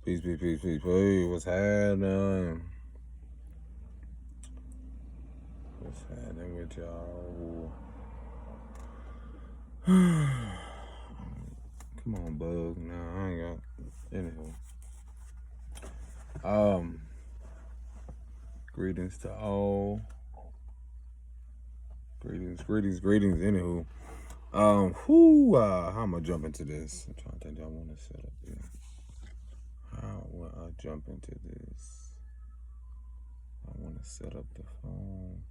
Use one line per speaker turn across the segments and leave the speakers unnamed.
Peace, peace, peace, peace, peace. What's happening? What's happening with y'all? Come on, bug. Nah, I ain't got. Anywho. Greetings to all. Greetings. Anywho. How am I jump into this? I'm trying to think. I want to set up here. How will I jump into this? I want to set up the phone.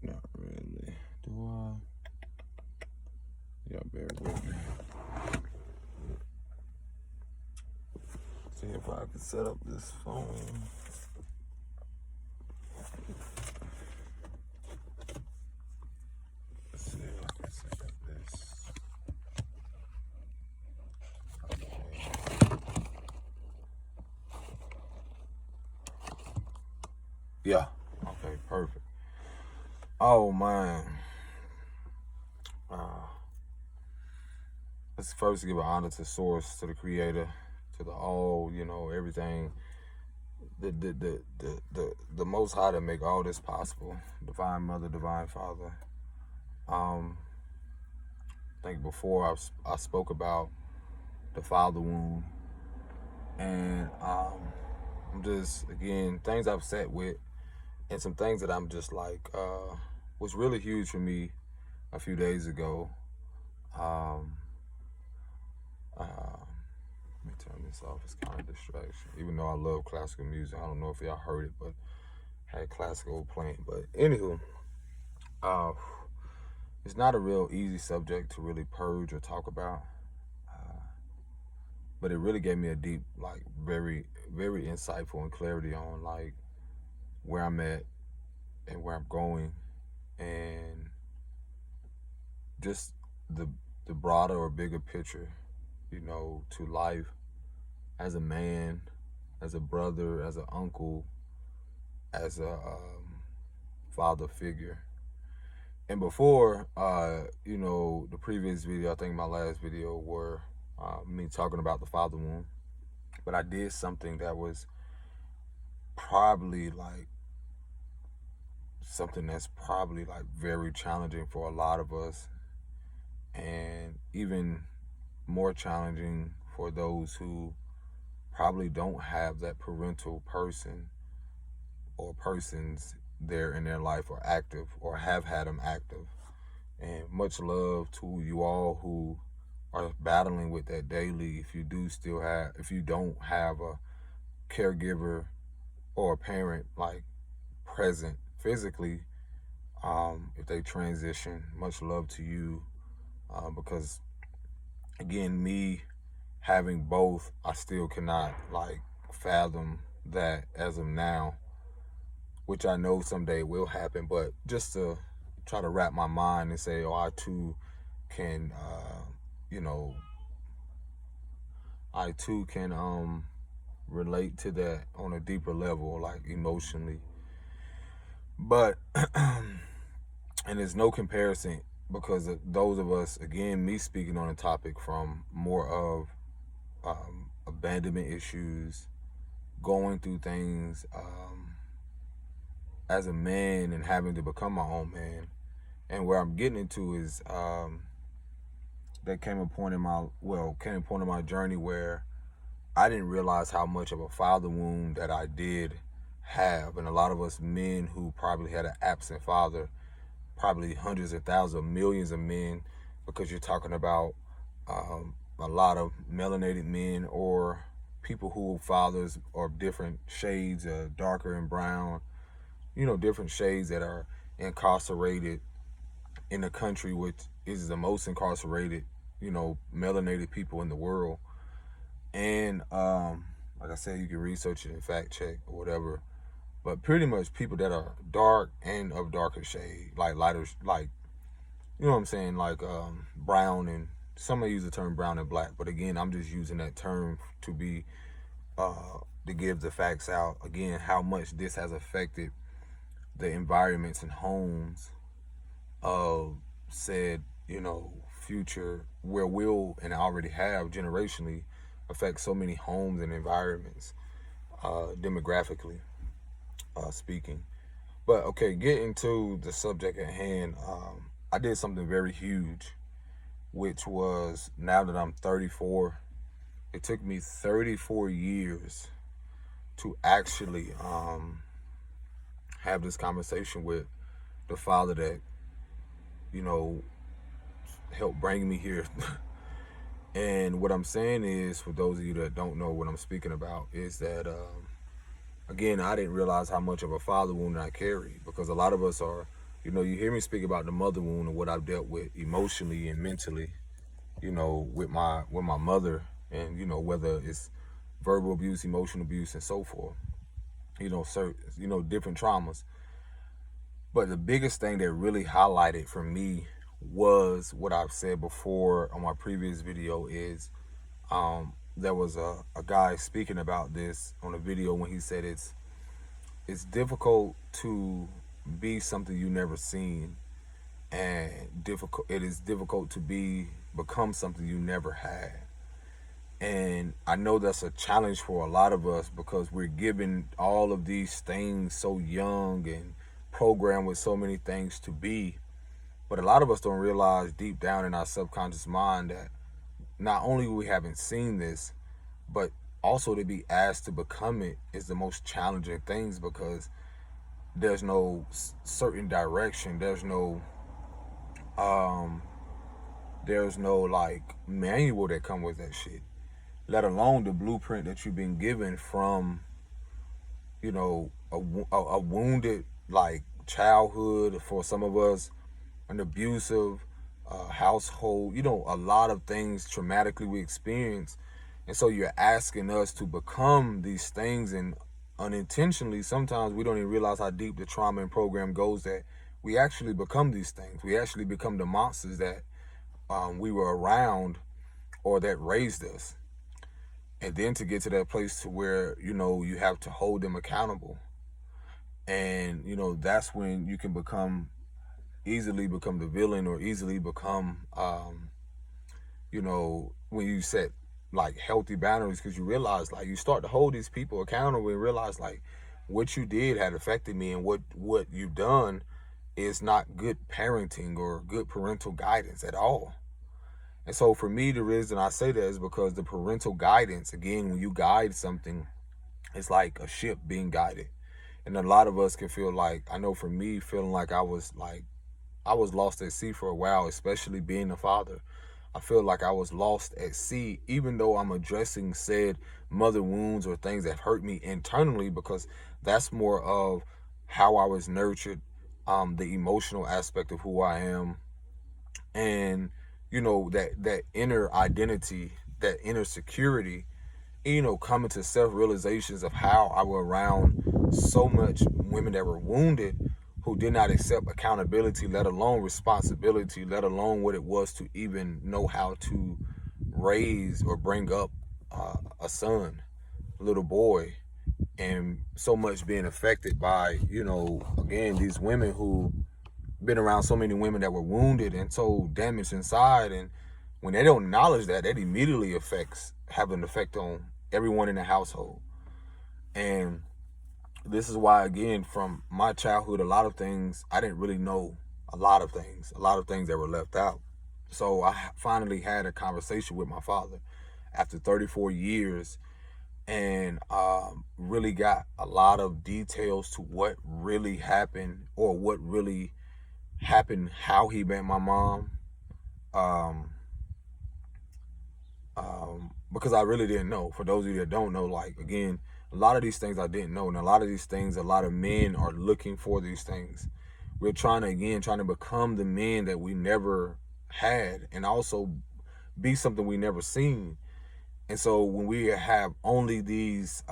Not really. Do I? Y'all bear with me. See if I can set up this phone. Let's see if I can set up this. Okay. Yeah. Okay, perfect. Oh, man. Let's first give an honor to Source, to the Creator, to the all, everything. The Most High to make all this possible. Divine Mother, Divine Father. I think before I spoke about the Fatherwound, and I'm just, again, things I've sat with, and some things that I'm just like, was really huge for me a few days ago. Let me turn this off. It's kind of a distraction. Even though I love classical music, I don't know if y'all heard it, but I had classical playing. But anywho, it's not a real easy subject to really purge or talk about. But it really gave me a deep, like, very, very insightful and clarity on, like, where I'm at and where I'm going, and just the broader or bigger picture, to life as a man, as a brother, as an uncle, as a father figure. And before, the previous video, I think my last video, were me talking about the Fatherwound. But I did something that was probably like something that's probably like very challenging for a lot of us, and even more challenging for those who probably don't have that parental person or persons there in their life, or active, or have had them active. And much love to you all who are battling with that daily. If you don't have a caregiver or a parent like present physically, if they transition, much love to you, because again, me having both, I still cannot like fathom that as of now, which I know someday will happen. But just to try to wrap my mind and say, I too can, relate to that on a deeper level, like emotionally. But, and there's no comparison, because of those of us, again, me speaking on a topic from more of abandonment issues, going through things as a man and having to become my own man. And where I'm getting into is there came a point in my journey where I didn't realize how much of a father wound that I did have. And a lot of us men who probably had an absent father, probably hundreds of thousands, millions of men, because you're talking about a lot of melanated men, or people who fathers are different shades, darker and brown, different shades, that are incarcerated in a country which is the most incarcerated, melanated people in the world. And like I said, you can research it and fact check or whatever, but pretty much people that are dark and of darker shade, like lighter, like, you know what I'm saying, like brown, and some may use the term brown and black, but again, I'm just using that term to be to give the facts out. Again, how much this has affected the environments and homes of said, future, where we'll, and already have generationally, affects so many homes and environments, demographically speaking. But okay, getting to the subject at hand, I did something very huge, which was, now that I'm 34, it took me 34 years to actually have this conversation with the father that, you know, helped bring me here. And what I'm saying is, for those of you that don't know what I'm speaking about, is that, again, I didn't realize how much of a father wound I carry, because a lot of us are, you know, you hear me speak about the mother wound and what I've dealt with emotionally and mentally, you know, with my mother, and, you know, whether it's verbal abuse, emotional abuse, and so forth, you know, different traumas. But the biggest thing that really highlighted for me was what I've said before on my previous video is, there was a guy speaking about this on a video when he said it's difficult to be something you never seen, and it is difficult to become something you never had. And I know that's a challenge for a lot of us, because we're given all of these things so young and programmed with so many things to be. But a lot of us don't realize deep down in our subconscious mind that not only we haven't seen this, but also to be asked to become it is the most challenging things, because there's no certain direction. There's no like manual that come with that shit, let alone the blueprint that you've been given from, you know, a wounded like childhood, for some of us an abusive household, you know, a lot of things traumatically we experience. And so you're asking us to become these things, and unintentionally sometimes we don't even realize how deep the trauma and program goes, that we actually become these things. We actually become the monsters that we were around or that raised us. And then to get to that place to where, you know, you have to hold them accountable. And, you know, that's when you can easily become the villain, or easily become, you know, when you set like healthy boundaries, because you realize, like, you start to hold these people accountable and realize, like, what you did had affected me, and what you've done is not good parenting or good parental guidance at all. And so for me, the reason I say that is because the parental guidance, again, when you guide something, it's like a ship being guided. And a lot of us can feel like, I know for me, feeling like I was lost at sea for a while, especially being a father. I feel like I was lost at sea, even though I'm addressing said mother wounds or things that hurt me internally, because that's more of how I was nurtured, the emotional aspect of who I am, and, you know, that inner identity, that inner security, you know, coming to self-realizations of how I was around so much women that were wounded, who did not accept accountability, let alone responsibility, let alone what it was to even know how to raise or bring up a son, a little boy, and so much being affected by, you know, again, these women who been around so many women that were wounded and so damaged inside. And when they don't acknowledge that, that immediately have an effect on everyone in the household. And this is why, again, from my childhood, a lot of things I didn't really know, a lot of things that were left out. So I finally had a conversation with my father after 34 years, and really got a lot of details to what really happened, or what really happened, how he met my mom. Because I really didn't know. For those of you that don't know, like, again, a lot of these things I didn't know. And a lot of these things, a lot of men are looking for these things. We're trying to become the men that we never had, and also be something we never seen. And so when we have only these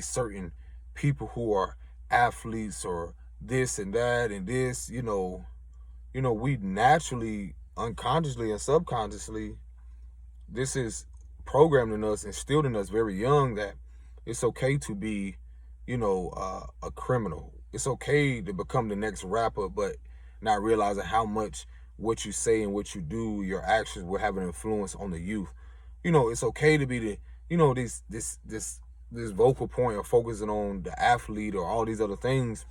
certain people who are athletes, or this and that and this, you know, we naturally, unconsciously and subconsciously, this is programmed in us, instilled in us very young, that it's okay to be, you know, a criminal. It's okay to become the next rapper, but not realizing how much what you say and what you do, your actions, will have an influence on the youth. You know, it's okay to be this vocal point of focusing on the athlete or all these other things,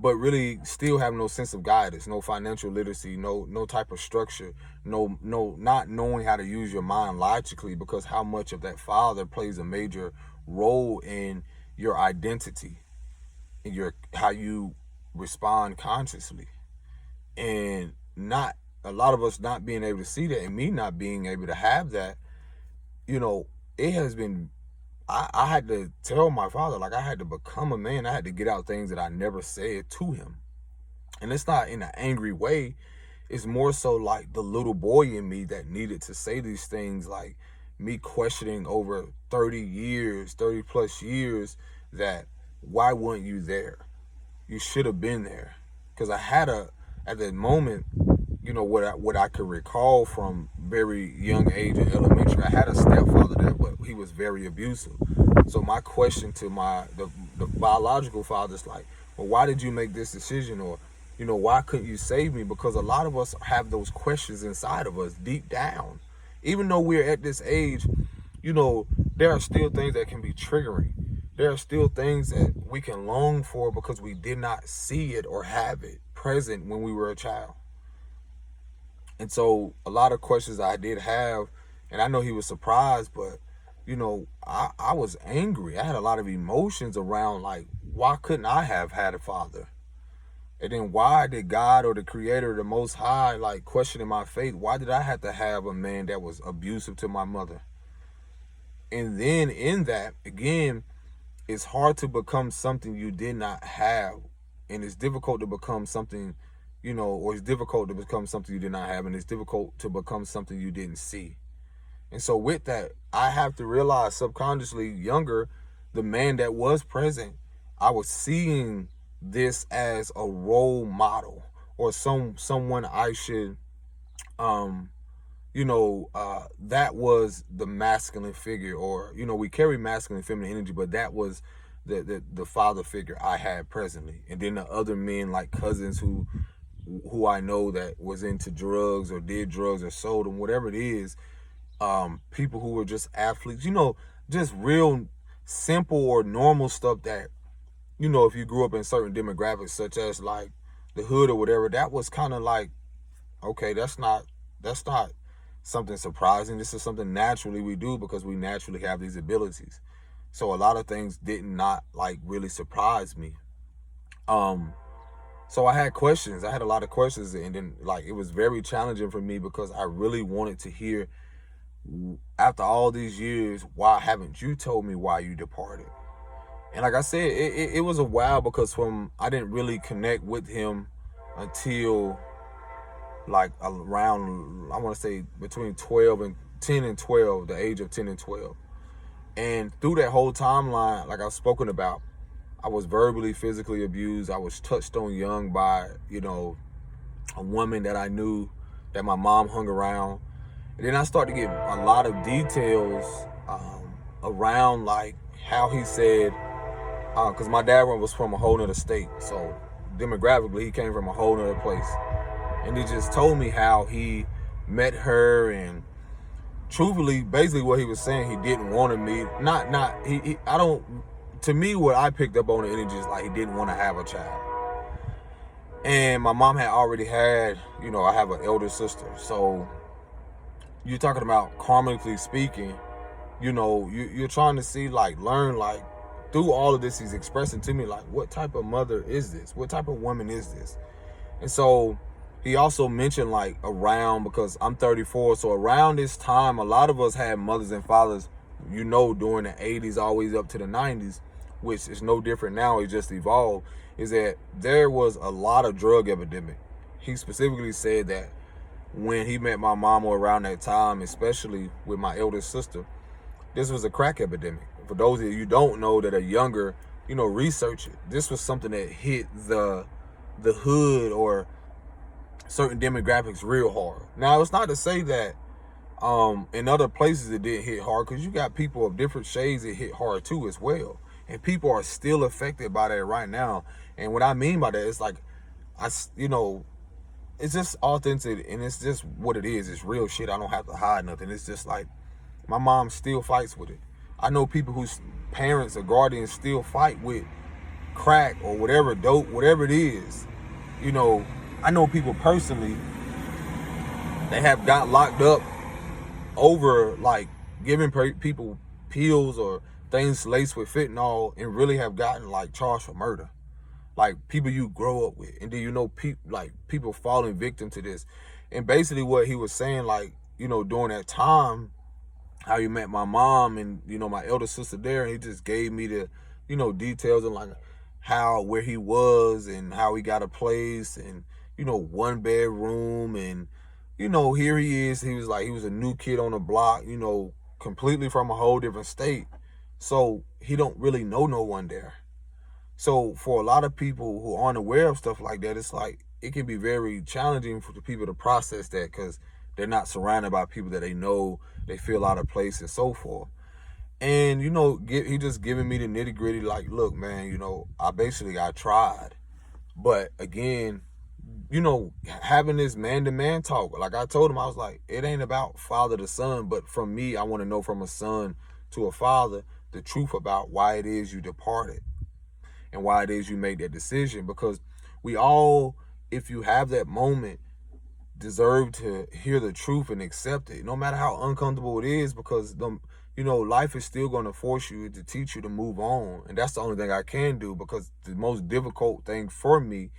but really still have no sense of guidance, no financial literacy, no type of structure, not knowing how to use your mind logically, because how much of that father plays a major role in your identity and your how you respond consciously. And not a lot of us not being able to see that, and me not being able to have that, it has been, I had to tell my father, like, I had to become a man. I had to get out things that I never said to him. And it's not in an angry way. It's more so like the little boy in me that needed to say these things, like me questioning over 30 plus years, that why weren't you there? You should have been there. Because at that moment, what I could recall from very young age in elementary, I had a stepfather there, but he was very abusive. So my question to the biological father is like, well, why did you make this decision? Or, why couldn't you save me? Because a lot of us have those questions inside of us deep down. Even though we're at this age, there are still things that can be triggering. There are still things that we can long for because we did not see it or have it present when we were a child. And so a lot of questions I did have, and I know he was surprised, but, I was angry. I had a lot of emotions around, like, why couldn't I have had a father? And then why did God or the Creator, the Most High, like, questioning my faith? Why did I have to have a man that was abusive to my mother? And then in that, again, it's hard to become something you did not have. And it's difficult to become something, or it's difficult to become something you did not have. And it's difficult to become something you didn't see. And so with that, I have to realize subconsciously, younger, the man that was present, I was seeing this as a role model, or someone I should, that was the masculine figure, or, we carry masculine and feminine energy, but that was the father figure I had presently. And then the other men, like cousins who I know that was into drugs or did drugs or sold them, whatever it is, people who were just athletes, just real simple or normal stuff that, if you grew up in certain demographics, such as like the hood or whatever, that was kind of like, okay, that's not something surprising. This is something naturally we do because we naturally have these abilities. So a lot of things did not like really surprise me. So I had questions. I had a lot of questions, and then like it was very challenging for me because I really wanted to hear, after all these years, why haven't you told me why you departed? And like I said, it was a while, because I didn't really connect with him until like around, I want to say between 10 and 12, the age of 10 and 12. And through that whole timeline, like I've spoken about, I was verbally, physically abused. I was touched on young by, a woman that I knew, that my mom hung around. And then I started to get a lot of details around like how he said, because my dad was from a whole nother state. So demographically, he came from a whole nother place. And he just told me how he met her, and truthfully, basically what he was saying, he didn't want to meet. To me, what I picked up on the energy is like he didn't want to have a child. And my mom had already had, I have an elder sister. So you're talking about karmically speaking, you're trying to see, like, learn, like, through all of this, he's expressing to me, like, what type of mother is this? What type of woman is this? And so he also mentioned, like, around, because I'm 34, so around this time, a lot of us had mothers and fathers, during the 80s, always up to the 90s, which is no different now, it just evolved, is that there was a lot of drug epidemic. He specifically said that when he met my mama around that time, especially with my eldest sister, this was a crack epidemic. For those of you who don't know that are younger, research it. This was something that hit the hood or certain demographics real hard. Now, it's not to say that in other places it didn't hit hard, because you got people of different shades that hit hard too as well. And people are still affected by that right now. And what I mean by that is like, it's just authentic, and it's just what it is. It's real shit. I don't have to hide nothing. It's just like, My mom still fights with it. I know people whose parents or guardians still fight with crack or whatever, dope, whatever it is. You know, I know people personally, they have got locked up over like giving people pills or things laced with fentanyl and really have gotten like charged for murder. Like people you grow up with, and then people falling victim to this. And basically what he was saying, like, during that time, how he met my mom and my elder sister there, and he just gave me the details and like where he was and how he got a place and one bedroom, and here he is. He was a new kid on the block, completely from a whole different state, so he don't really know no one there. So for a lot of people who aren't aware of stuff like that, it's like it can be very challenging for the people to process that because they're not surrounded by people that they know, they feel out of place and so forth. And he just giving me the nitty gritty, like, look, man, I tried, but again, having this man to man talk, like I told him, I was like, it ain't about father to son, but from me, I want to know from a son to a father the truth about why it is you departed and why it is you made that decision. Because we all, if you have that moment, deserve to hear the truth and accept it, no matter how uncomfortable it is, because life is still going to force you to teach you to move on. And that's the only thing I can do, because the most difficult thing for me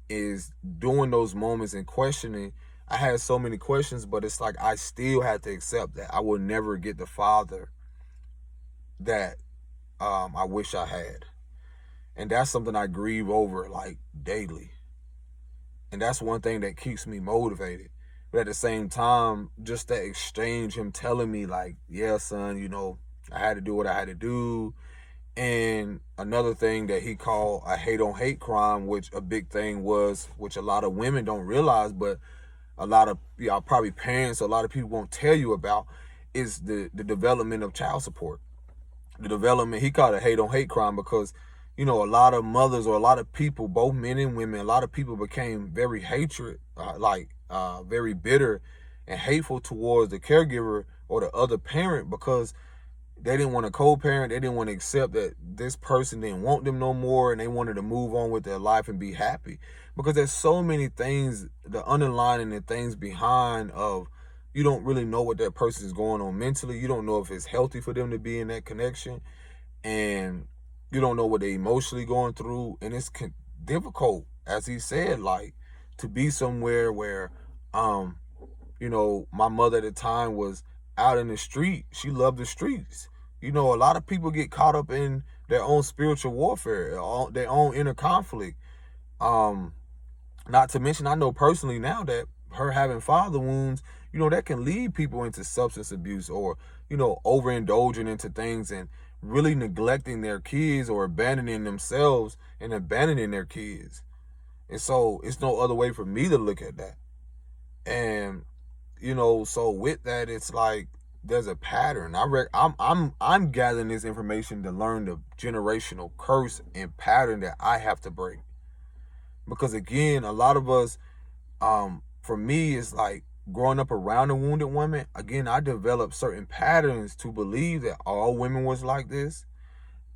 is during those moments and questioning. I had so many questions, but it's like I still have to accept that I will never get the father that I wish I had. And that's something I grieve over like daily. And that's one thing that keeps me motivated. But at the same time, just that exchange, him telling me like, yeah, son, I had to do what I had to do. And another thing that he called a hate on hate crime, which a big thing was, which a lot of women don't realize, but a lot of probably parents, a lot of people won't tell you about, is the development of child support. The development, he called it hate on hate crime because a lot of mothers or a lot of people, both men and women, a lot of people became very very bitter and hateful towards the caregiver or the other parent because they didn't want to co-parent. They didn't want to accept that this person didn't want them no more, and they wanted to move on with their life and be happy. Because there's so many things, the underlining and things behind of, you don't really know what that person is going on mentally. You don't know if it's healthy for them to be in that connection. And you don't know what they're emotionally going through. And it's difficult, as he said, like, to be somewhere where, my mother at the time was out in the street. She loved the streets. A lot of people get caught up in their own spiritual warfare, their own inner conflict. Not to mention, I know personally now that her having father wounds, that can lead people into substance abuse or, overindulging into things and really neglecting their kids or abandoning themselves and abandoning their kids. And so it's no other way for me to look at that. And so with that, it's like there's a pattern. I'm gathering this information to learn the generational curse and pattern that I have to break. Because again, a lot of us, for me, it's like growing up around a wounded woman. Again, I developed certain patterns to believe that all women was like this,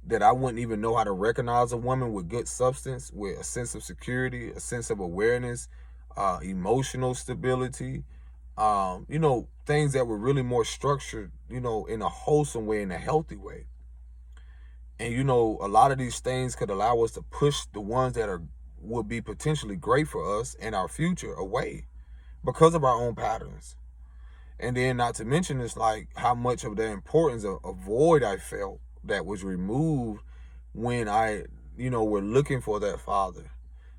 that I wouldn't even know how to recognize a woman with good substance, with a sense of security, a sense of awareness, emotional stability, things that were really more structured, in a wholesome way, in a healthy way. And, a lot of these things could allow us to push the ones that would be potentially great for us and our future away because of our own patterns. And then not to mention, it's like how much of the importance of a void I felt that was removed when I, were looking for that father,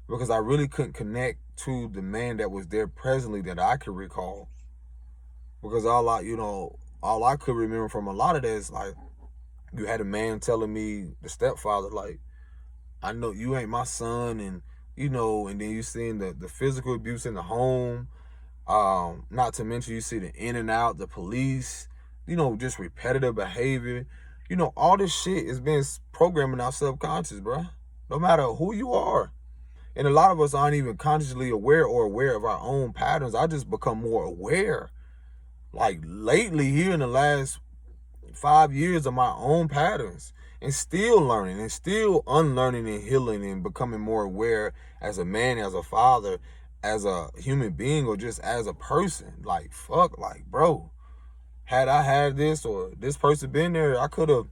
because I really couldn't connect to the man that was there presently that I could recall. Because all I could remember from a lot of that is like, you had a man telling me, the stepfather, like, I know you ain't my son, and and then you seeing the physical abuse in the home. Not to mention you see the in and out, the police, just repetitive behavior. All this shit is being programmed in our subconscious, bro. No matter who you are. And a lot of us aren't even consciously aware of our own patterns. I just become more aware. like lately here in the last 5 years of my own patterns, and still learning and still unlearning and healing and becoming more aware as a man, as a father, as a human being, or just as a person. Like, fuck, like, bro, had I had this or this person been there, I could have,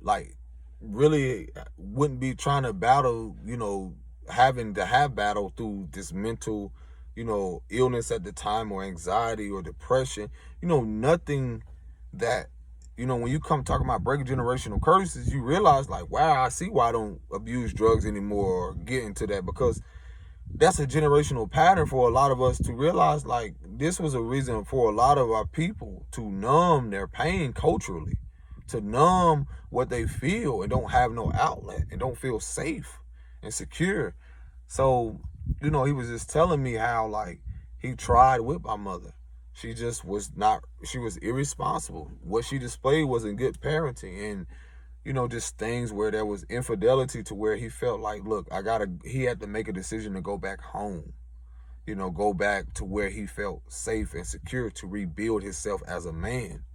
like, really wouldn't be trying to battle, having to have battle through this mental, illness at the time, or anxiety or depression. Nothing that, when you come talking about breaking generational curses, you realize, like, wow, I see why I don't abuse drugs anymore or get into that, because that's a generational pattern for a lot of us to realize, like, this was a reason for a lot of our people to numb their pain culturally, to numb what they feel and don't have no outlet and don't feel safe and secure. So, he was just telling me how, like, he tried with my mother. She just was not, she was irresponsible. What she displayed wasn't good parenting. And just things where there was infidelity, to where he felt like, look, he had to make a decision to go back home, go back to where he felt safe and secure to rebuild himself as a man.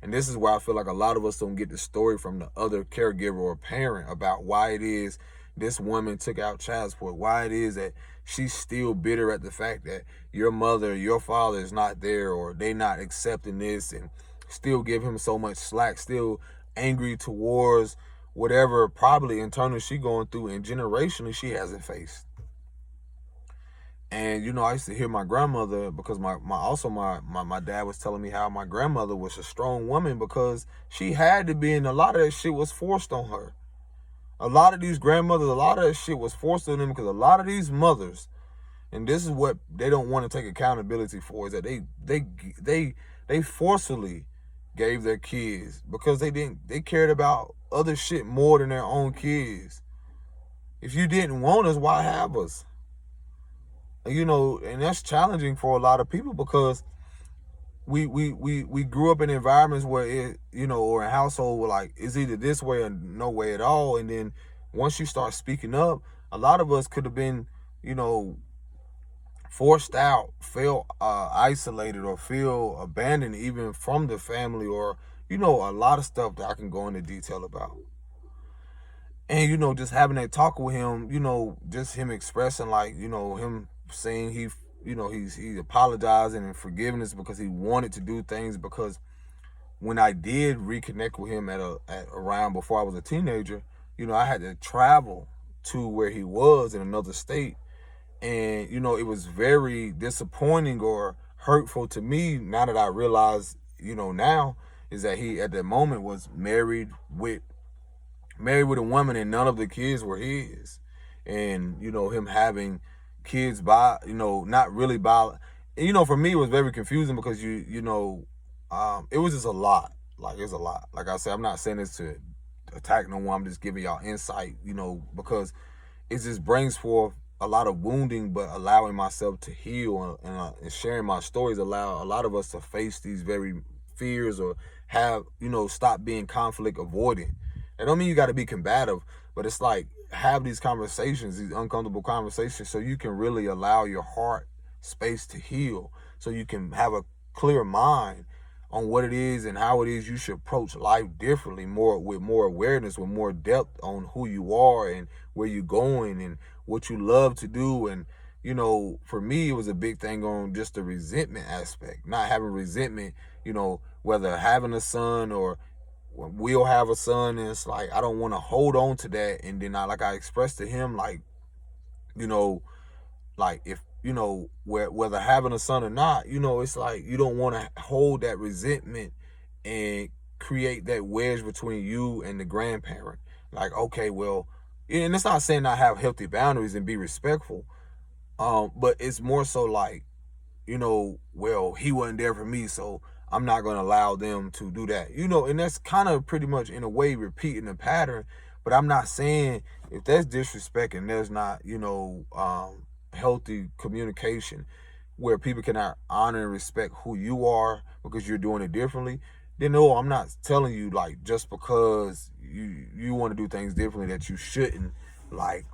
And this is why I feel like a lot of us don't get the story from the other caregiver or parent about why it is this woman took out child support, why it is that she's still bitter at the fact that your mother, your father is not there, or they not accepting this, and still give him so much slack, still angry towards whatever probably internal she going through and generationally she hasn't faced. And I used to hear my grandmother, because my dad was telling me how my grandmother was a strong woman, because she had to be, and a lot of that shit was forced on her. A lot of these grandmothers, a lot of that shit was forced on them, because a lot of these mothers, and this is what they don't want to take accountability for, is that they forcefully gave their kids, because they cared about other shit more than their own kids. If you didn't want us, why have us? And that's challenging for a lot of people, because we grew up in environments where or a household where, like, it's either this way or no way at all. And then once you start speaking up, a lot of us could have been, forced out, feel isolated, or feel abandoned even from the family, or a lot of stuff that I can go into detail about. And just having that talk with him, just him expressing, like, him saying he's apologizing and forgiveness, because he wanted to do things. Because when I did reconnect with him at around before I was a teenager, I had to travel to where he was in another state. And, it was very disappointing or hurtful to me, now that I realize, now, is that he at that moment was married with a woman, and none of the kids were his. And, him having kids by, not really by, for me, it was very confusing, because it was just a lot. Like, it's a lot. Like I said, I'm not saying this to attack no one. I'm just giving y'all insight, because it just brings forth a lot of wounding, but allowing myself to heal, and sharing my stories allow a lot of us to face these very fears, or have, stop being conflict avoidant. It don't mean you got to be combative, but it's like, have these conversations, these uncomfortable conversations, so you can really allow your heart space to heal, so you can have a clear mind on what it is and how it is you should approach life differently, with more awareness, with more depth on who you are and where you're going and what you love to do. And for me, it was a big thing on just the resentment aspect, not having resentment, whether having a son or we'll have a son. And it's like, I don't want to hold on to that. And then I expressed to him, like, like, if, whether having a son or not, it's like, you don't want to hold that resentment and create that wedge between you and the grandparent. Like, okay, well, and it's not saying not have healthy boundaries and be respectful, but it's more so like, well, he wasn't there for me, so I'm not going to allow them to do that. And that's kind of pretty much, in a way, repeating the pattern. But I'm not saying if there's disrespect and there's not, healthy communication where people cannot honor and respect who you are because you're doing it differently, then no, I'm not telling you, like, just because you want to do things differently, that you shouldn't, like,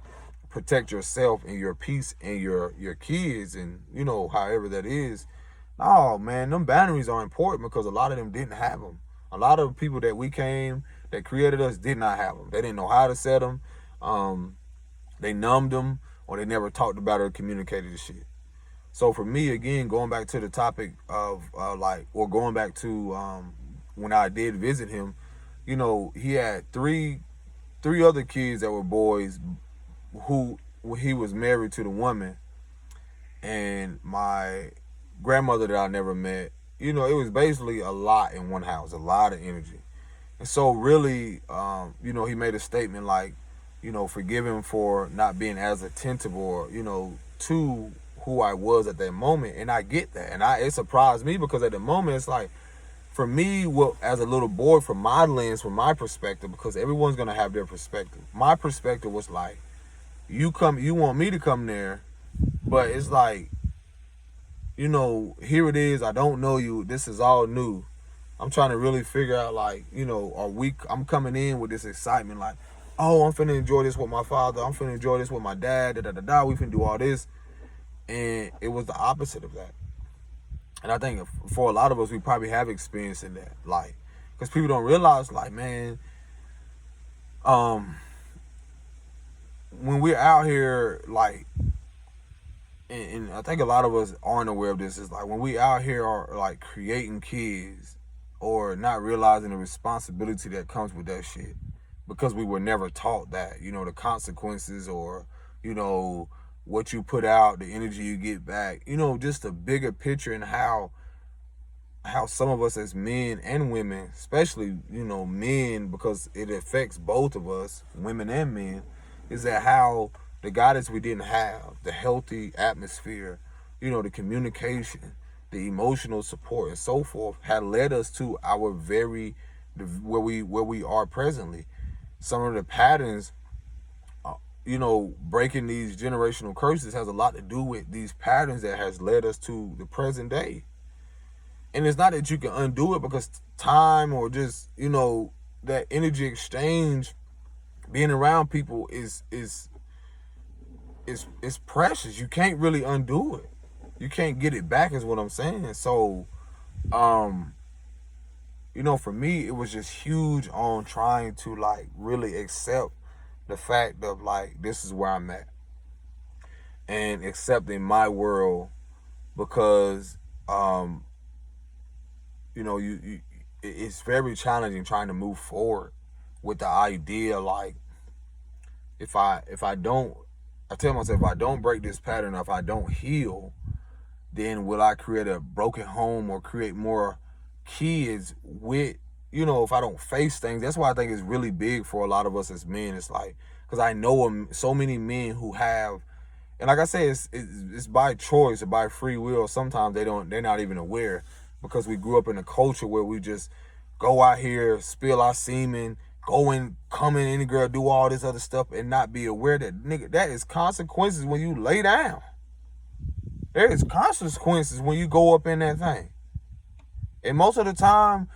protect yourself and your peace and your kids, and however that is. Oh man, them boundaries are important because a lot of them didn't have them. A lot of people that created us did not have them. They didn't know how to set them. They numbed them, or they never talked about it or communicated the shit. So for me, again, going back to the topic of going back to when I did visit him, he had three other kids that were boys who he was married to the woman, and my grandmother that I never met. It was basically a lot in one house, a lot of energy. And so really, he made a statement like, forgive him for not being as attentive or, to who I was at that moment. And I get that. And it surprised me because at the moment, it's like, for me, as a little boy, from my lens, from my perspective, because everyone's going to have their perspective. My perspective was like, you want me to come there, but it's like, here it is. I don't know you. This is all new. I'm trying to really figure out, like, I'm coming in with this excitement, like, oh, I'm finna enjoy this with my father. I'm finna enjoy this with my dad. We finna do all this. And it was the opposite of that. And I think for a lot of us, we probably have experience in that. Like, because people don't realize, like, man, when we're out here, like, and I think a lot of us aren't aware of this, is like when we out here are like creating kids or not realizing the responsibility that comes with that shit because we were never taught that, the consequences or, what you put out, the energy you get back, just a bigger picture and how some of us as men and women, especially, men, because it affects both of us, women and men, is that how the guidance we didn't have, the healthy atmosphere, the communication, the emotional support and so forth had led us to where we are presently. Some of the patterns, breaking these generational curses has a lot to do with these patterns that has led us to the present day. And it's not that you can undo it because time or just, that energy exchange, being around people is precious. You can't really undo it. You can't get it back is what I'm saying. So, for me, it was just huge on trying to like really accept the fact of like, this is where I'm at and accepting my world because, it's very challenging trying to move forward with the idea like, I tell myself, if I don't break this pattern, if I don't heal, then will I create a broken home or create more kids with, if I don't face things? That's why I think it's really big for a lot of us as men. It's like, because I know so many men who have, and like I say, it's by choice or by free will. Sometimes they're not even aware because we grew up in a culture where we just go out here, spill our semen, go and come in any girl, do all this other stuff and not be aware that, nigga, that is consequences when you lay down. There is consequences when you go up in that thing. And most of the time,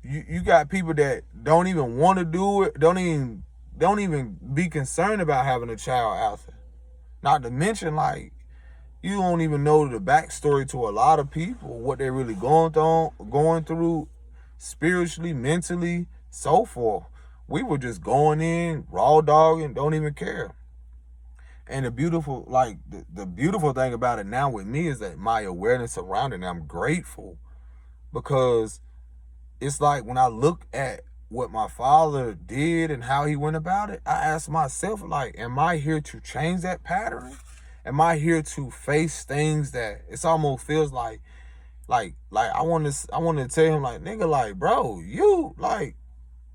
you got people that don't even want to do it, don't even be concerned about having a child after. Not to mention, like, you don't even know the backstory to a lot of people, what they're really going through spiritually, mentally, so forth. We were just going in, raw dogging, don't even care. And the beautiful thing about it now with me is that my awareness around it, and I'm grateful because it's like when I look at what my father did and how he went about it, I ask myself, like, am I here to change that pattern? Am I here to face things that it almost feels like I want to tell him, like, nigga, like, bro, you, like,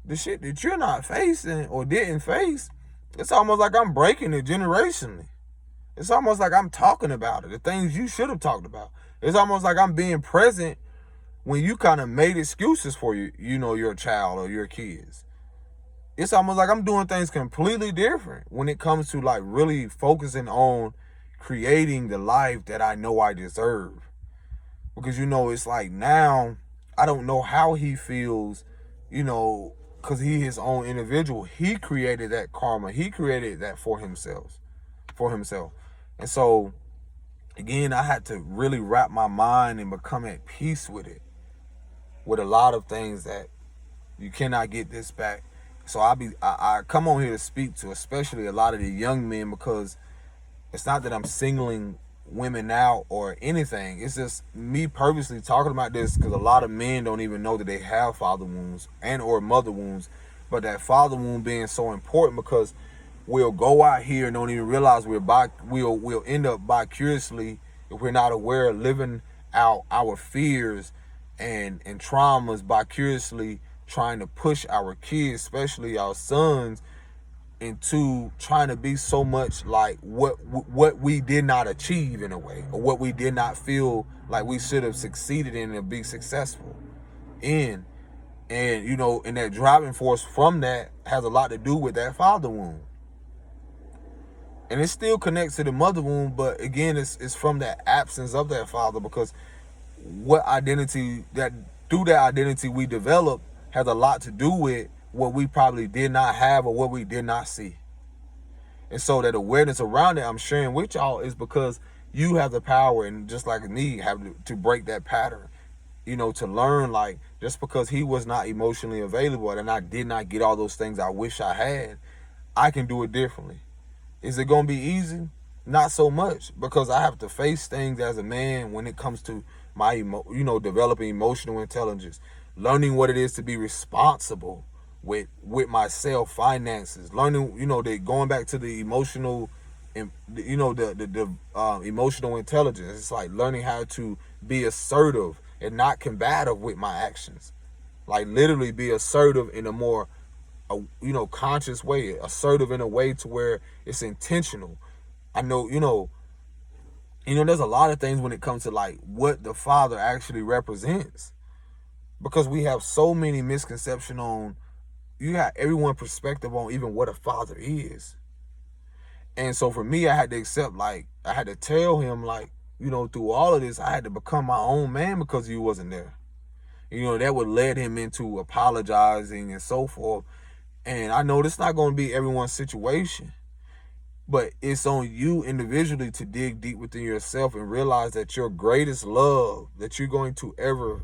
the shit that you're not facing or didn't face, it's almost like I'm breaking it generationally. It's almost like I'm talking about it, the things you should have talked about. It's almost like I'm being present when you kind of made excuses for your child or your kids. It's almost like I'm doing things completely different when it comes to like really focusing on creating the life that I know I deserve. Because, it's like now I don't know how he feels, because he his own individual. He created that karma. He created that for himself. And so again, I had to really wrap my mind and become at peace with it, with a lot of things that you cannot get this back. So I come on here to speak to especially a lot of the young men, because it's not that I'm singling women out or anything. It's just me purposely talking about this because a lot of men don't even know that they have father wounds and or mother wounds. But that father wound being so important, because we'll go out here and don't even realize we'll end up vicariously, if we're not aware, living out our fears and traumas vicariously, trying to push our kids, especially our sons, into trying to be so much like what we did not achieve in a way, or what we did not feel like we should have succeeded in and be successful in. And and that driving force from that has a lot to do with that father wound, and it still connects to the mother wound, but again, it's from that absence of that father, because what identity that through that identity we develop has a lot to do with what we probably did not have or what we did not see. And so that awareness around it, I'm sharing with y'all, is because you have the power, and just like me, have to break that pattern. To learn, like, just because he was not emotionally available and I did not get all those things I wish I had, I can do it differently. Is it going to be easy? Not so much, because I have to face things as a man when it comes to my, developing emotional intelligence, learning what it is to be responsible with myself, finances, learning, going back to the emotional, and the emotional intelligence. It's like learning how to be assertive and not combative with my actions, like literally be assertive in a more conscious way, assertive in a way to where it's intentional. I know, there's a lot of things when it comes to like what the father actually represents, because we have so many misconceptions on, you got everyone perspective on even what a father is. And so for me, I had to accept, like, I had to tell him, like, through all of this, I had to become my own man because he wasn't there. That would lead him into apologizing and so forth. And I know this not going to be everyone's situation, but it's on you individually to dig deep within yourself and realize that your greatest love that you're going to ever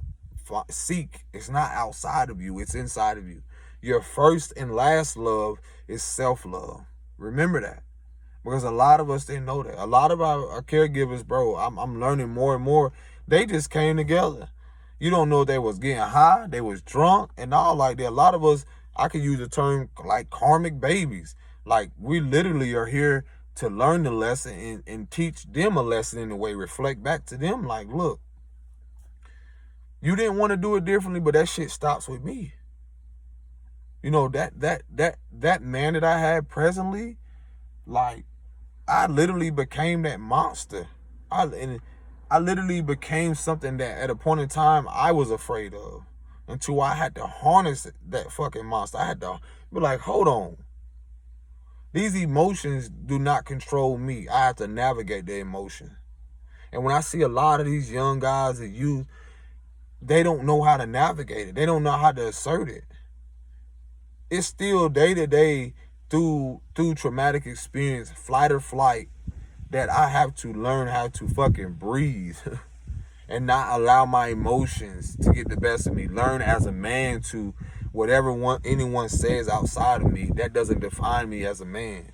seek is not outside of you, it's inside of you. Your first and last love is self-love. Remember that. Because a lot of us didn't know that. A lot of our caregivers, bro, I'm learning more and more, they just came together. You don't know if they was getting high, they was drunk, and all like that. A lot of us, I could use the term like karmic babies. Like, we literally are here to learn the lesson and teach them a lesson in a way, reflect back to them like, look, you didn't want to do it differently, but that shit stops with me. That man that I had presently, like, I literally became that monster. I literally became something that at a point in time I was afraid of, until I had to harness that fucking monster. I had to be like, hold on. These emotions do not control me. I have to navigate the emotion. And when I see a lot of these young guys and youth, they don't know how to navigate it. They don't know how to assert it. It's still day to day through traumatic experience, flight or flight, that I have to learn how to fucking breathe and not allow my emotions to get the best of me. Learn as a man to, whatever anyone says outside of me, that doesn't define me as a man.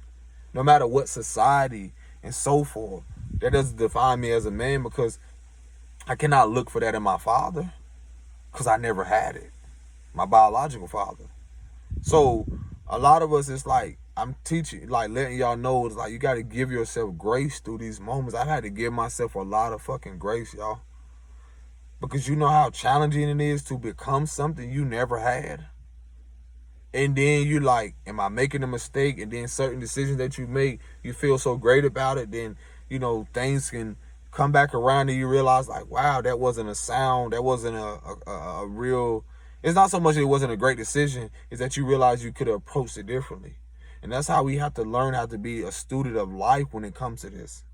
No matter what society and so forth, that doesn't define me as a man, because I cannot look for that in my father, because I never had it, my biological father. So a lot of us, it's like, I'm teaching, like letting y'all know, it's like you got to give yourself grace through these moments. I had to give myself a lot of fucking grace, y'all. Because you know how challenging it is to become something you never had. And then you like, am I making a mistake? And then certain decisions that you make, you feel so great about it. Then, things can come back around and you realize like, wow, that wasn't a sound. That wasn't a real, it's not so much that it wasn't a great decision. It's that you realize you could have approached it differently. And that's how we have to learn how to be a student of life when it comes to this.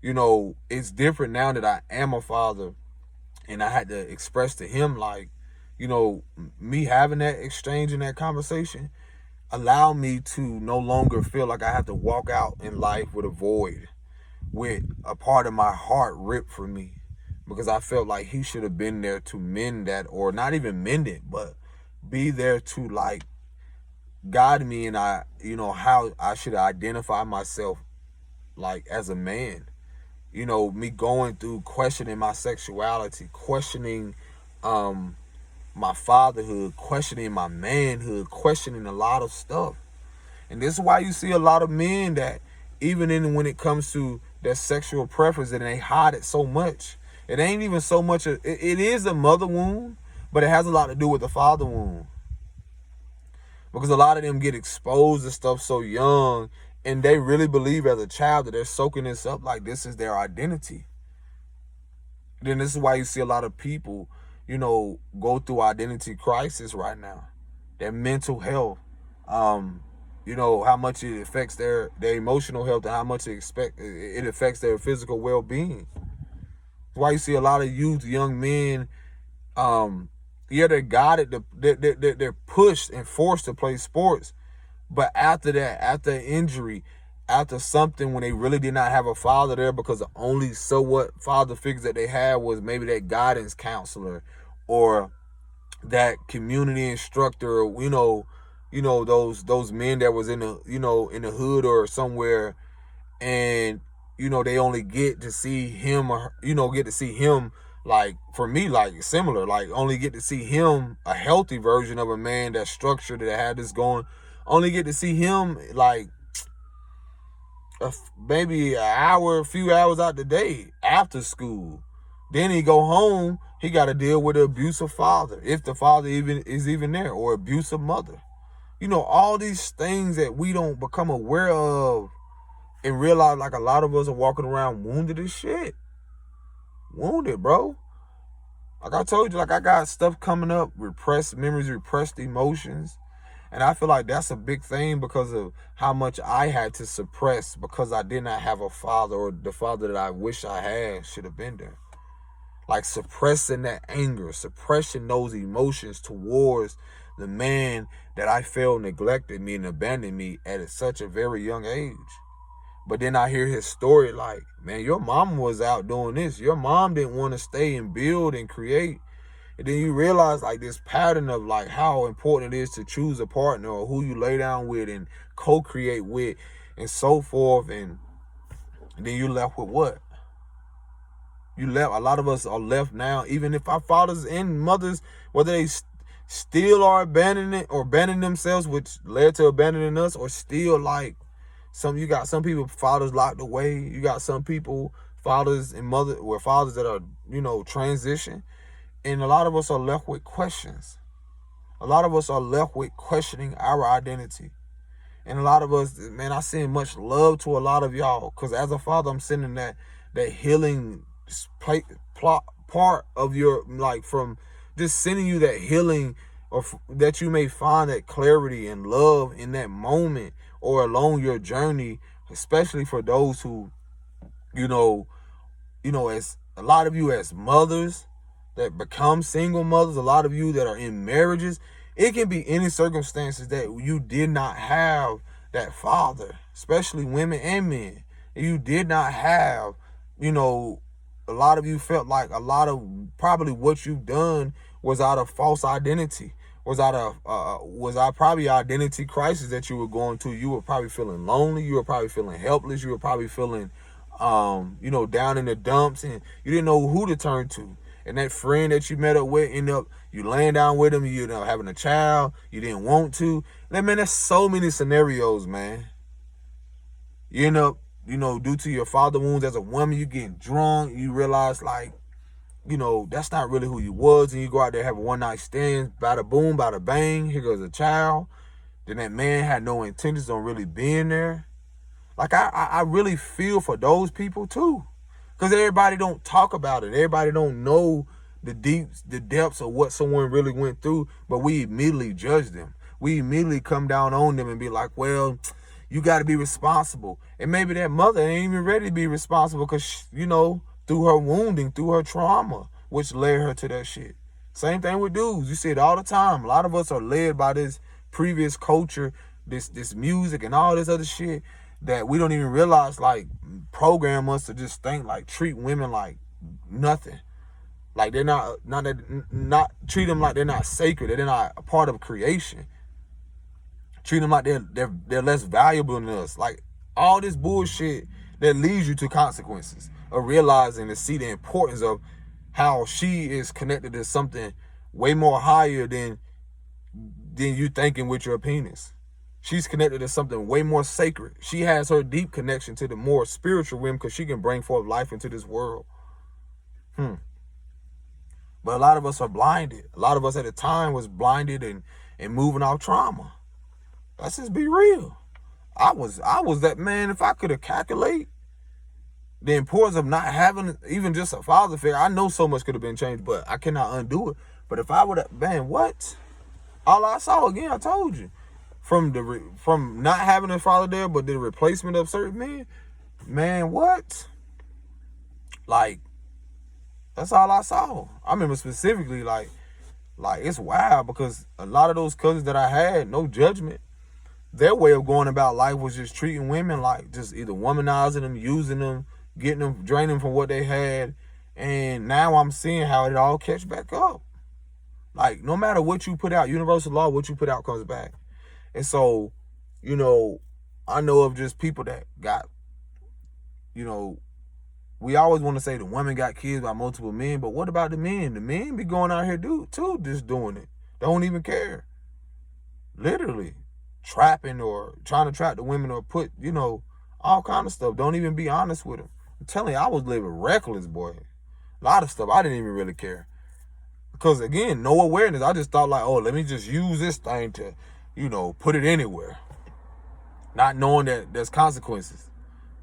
It's different now that I am a father, and I had to express to him, like, me having that exchange and that conversation allowed me to no longer feel like I have to walk out in life with a void, with a part of my heart ripped from me, because I felt like he should have been there to mend that, or not even mend it, but be there to like guide me, and how I should identify myself like as a man. Me going through questioning my sexuality, questioning my fatherhood, questioning my manhood, questioning a lot of stuff. And this is why you see a lot of men that even when it comes to their sexual preference, that they hide it so much. It ain't even so much, it is a mother wound, but it has a lot to do with the father wound. Because a lot of them get exposed to stuff so young, and they really believe as a child that they're soaking this up like this is their identity. Then this is why you see a lot of people, go through identity crisis right now. Their mental health, how much it affects their emotional health, and how much it affects their physical well-being. That's why you see a lot of young men, they're guided, they're pushed and forced to play sports. But after that, after an injury, after something, when they really did not have a father there, because the only father figures that they had was maybe that guidance counselor or that community instructor, or those men that was in the hood or somewhere, and they only get to see him, or get to see him, like for me, like similar, like only get to see him, a healthy version of a man that's structured, that had this going, only get to see him like maybe a few hours out the day after school. Then he go home, he got to deal with an abusive father, if the father is even there, or abusive mother. All these things that we don't become aware of and realize, like a lot of us are walking around wounded as shit. Wounded, bro. Like I told you, like I got stuff coming up, repressed memories, repressed emotions. And I feel like that's a big thing because of how much I had to suppress, because I did not have a father, or the father that I wish I had should have been there. Like suppressing that anger, suppressing those emotions towards the man that I felt neglected me and abandoned me at such a very young age. But then I hear his story like, man, your mom was out doing this. Your mom didn't want to stay and build and create. And then you realize like this pattern of like how important it is to choose a partner, or who you lay down with and co-create with and so forth. And then you left with what? A lot of us are left now, even if our fathers and mothers, whether they still are abandon themselves, which led to abandoning us, or still like you got some people, fathers locked away. You got some people, fathers and fathers that are, transition. And a lot of us are left with questions. A lot of us are left with questioning our identity. And a lot of us, man, I send much love to a lot of y'all, because as a father, I'm sending that healing part of your, like, from just sending you that healing, or that you may find that clarity and love in that moment, or along your journey, especially for those who, as a lot of you as mothers that become single mothers, a lot of you that are in marriages, it can be any circumstances that you did not have that father, especially women and men. You did not have, a lot of you felt like a lot of probably what you've done was out of false identity, was probably identity crisis that you were going through. You were probably feeling lonely. You were probably feeling helpless. You were probably feeling, down in the dumps, and you didn't know who to turn to. And that friend that you met up with, you laying down with him, you know, having a child, you didn't want to. Man, there's so many scenarios, man. You end up, due to your father wounds as a woman, you getting drunk, you realize like, that's not really who you was, and you go out there have a one-night stand, bada boom, bada bang, here goes a child. Then that man had no intentions on really being there. Like, I really feel for those people too. Because everybody don't talk about it. Everybody don't know the depths of what someone really went through, but we immediately judge them. We immediately come down on them and be like, well, you got to be responsible. And maybe that mother ain't even ready to be responsible because, through her wounding, through her trauma, which led her to that shit. Same thing with dudes. You see it all the time. A lot of us are led by this previous culture, this music and all this other shit. that we don't even realize, like, program us to just think, like, treat women like nothing. Like, they're not treat them like they're not sacred, they're not a part of creation. Treat them like they're less valuable than us. Like, all this bullshit that leads you to consequences of realizing to see the importance of how she is connected to something way more higher than you thinking with your penis. She's connected to something way more sacred. She has her deep connection to the more spiritual realm because she can bring forth life into this world. But a lot of us are blinded. A lot of us at the time was blinded and moving off trauma. Let's just be real. I was that man. If I could have calculated the importance of not having even just a father figure, I know so much could have been changed, but I cannot undo it. But if I would have, man, what? All I saw, again, I told you, from not having a father there, but the replacement of certain men, man, what? Like, that's all I saw. I remember specifically, like it's wild because a lot of those cousins that I had, no judgment, their way of going about life was just treating women like just either womanizing them, using them, getting them, draining them from what they had. And now I'm seeing how it all catch back up. Like, no matter what you put out, universal law, what you put out comes back. And so, you know, I know of just people that got, you know, we always want to say the women got kids by multiple men, but what about the men? The men be going out here too, just doing it. Don't even care. Literally. Trapping or trying to trap the women or put, you know, all kind of stuff. Don't even be honest with them. I'm telling you, I was living reckless, boy. A lot of stuff I didn't even really care. Because, again, no awareness. I just thought, like, oh, let me just use this thing to, you know, put it anywhere. Not knowing that there's consequences.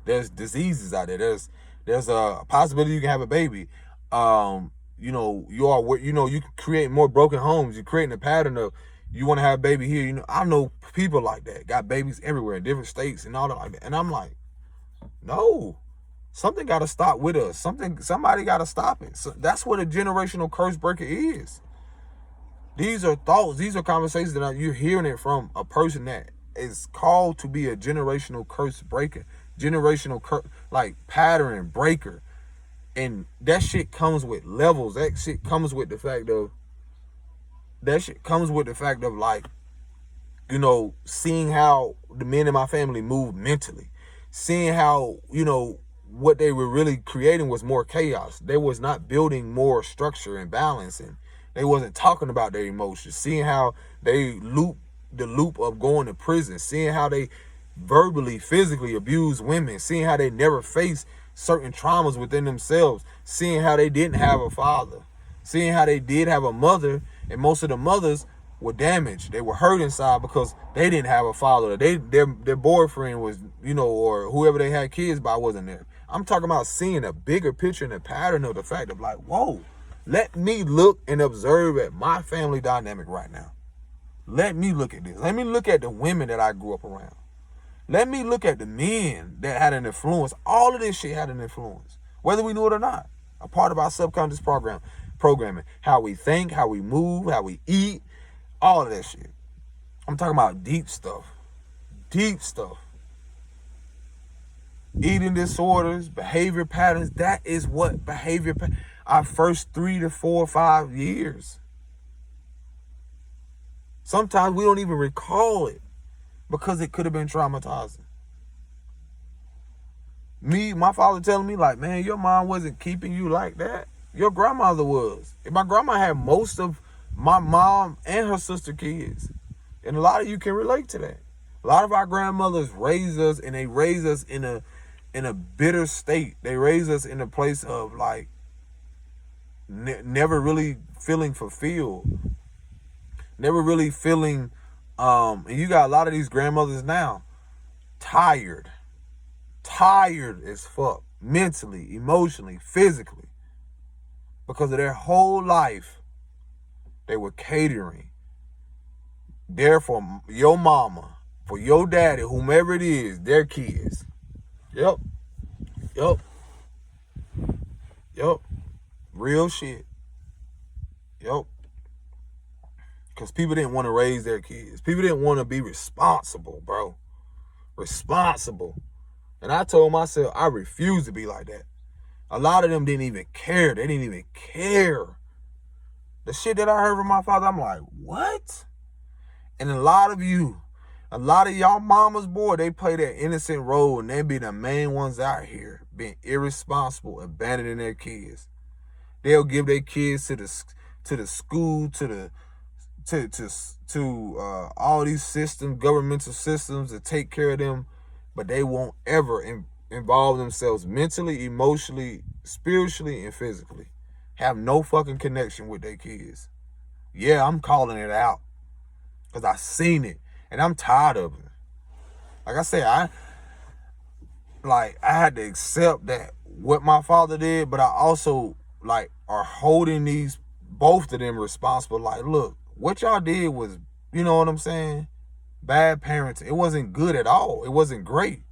There's diseases out there. There's a possibility you can have a baby. You know, you can create more broken homes. You're creating a pattern of, you want to have a baby here. You know, I know people like that, got babies everywhere in different states and all that like that. And I'm like, no, something got to stop with us. Somebody got to stop it. So that's what a generational curse breaker is. These are thoughts. These are conversations that you're hearing it from a person that is called to be a generational curse breaker, like pattern breaker. And that shit comes with levels. That shit comes with the fact of, like, you know, seeing how the men in my family move mentally, seeing how, you know, what they were really creating was more chaos. They was not building more structure and balance, and they wasn't talking about their emotions, seeing how they the loop of going to prison, seeing how they verbally, physically abuse women, seeing how they never face certain traumas within themselves, seeing how they didn't have a father, seeing how they did have a mother, and most of the mothers were damaged. They were hurt inside because they didn't have a father. Their boyfriend was, you know, or whoever they had kids by wasn't there. I'm talking about seeing a bigger picture and a pattern of the fact of, like, whoa, let me look and observe at my family dynamic right now. Let me look at this. Let me look at the women that I grew up around. Let me look at the men that had an influence. All of this shit had an influence, whether we knew it or not. A part of our subconscious programming. How we think, how we move, how we eat, all of that shit. I'm talking about deep stuff. Deep stuff. Eating disorders, behavior patterns. That is what our first 3 to 4 or 5 years. Sometimes we don't even recall it because it could have been traumatizing. My father telling me, like, man, your mom wasn't keeping you like that. Your grandmother was. And my grandma had most of my mom and her sister kids. And a lot of you can relate to that. A lot of our grandmothers raised us, and they raised us in a bitter state. They raised us in a place of, like, never really feeling fulfilled. Never really feeling, and you got a lot of these grandmothers now, tired as fuck, mentally, emotionally, physically, because of their whole life, they were catering there for your mama, for your daddy, whomever it is, their kids. Yep. Real shit. Yep. Because people didn't want to raise their kids. People didn't want to be responsible, bro. responsible. And I told myself I refuse to be like that. A lot of them didn't even care. They didn't even care. The shit that I heard from my father, I'm like, what? And a lot of y'all mamas, boy, they play that innocent role, and they be the main ones out here being irresponsible, abandoning their kids. They'll give their kids to the school, to all these systems, governmental systems to take care of them, but they won't ever involve themselves mentally, emotionally, spiritually, and physically. Have no fucking connection with their kids. Yeah, I'm calling it out because I seen it, and I'm tired of it. Like I said, I had to accept that what my father did, but I also are holding both of them responsible. Like, look, what y'all did was, you know what I'm saying, bad parenting. It wasn't good at all. It wasn't great.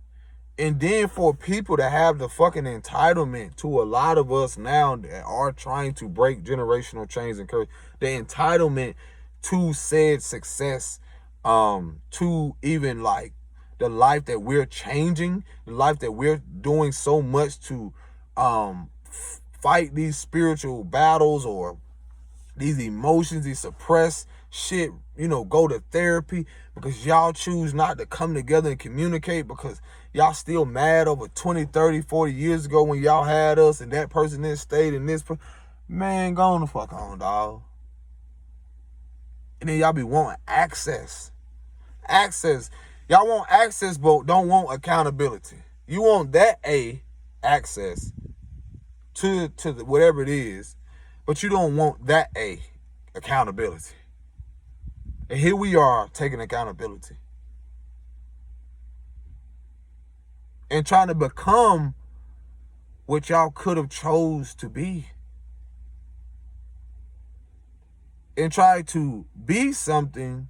And then for people to have the fucking entitlement to a lot of us now that are trying to break generational chains and curse, the entitlement to said success, to even the life that we're changing, the life that we're doing so much to fight these spiritual battles or these emotions, these suppressed shit, go to therapy because y'all choose not to come together and communicate because y'all still mad over 20, 30, 40 years ago when y'all had us and that person then stayed in this. Man, go on the fuck on, dog. And then y'all be wanting access. Y'all want access, but don't want accountability. You want that access to whatever it is, but you don't want that accountability. And here we are taking accountability and trying to become what y'all could have chose to be, and try to be something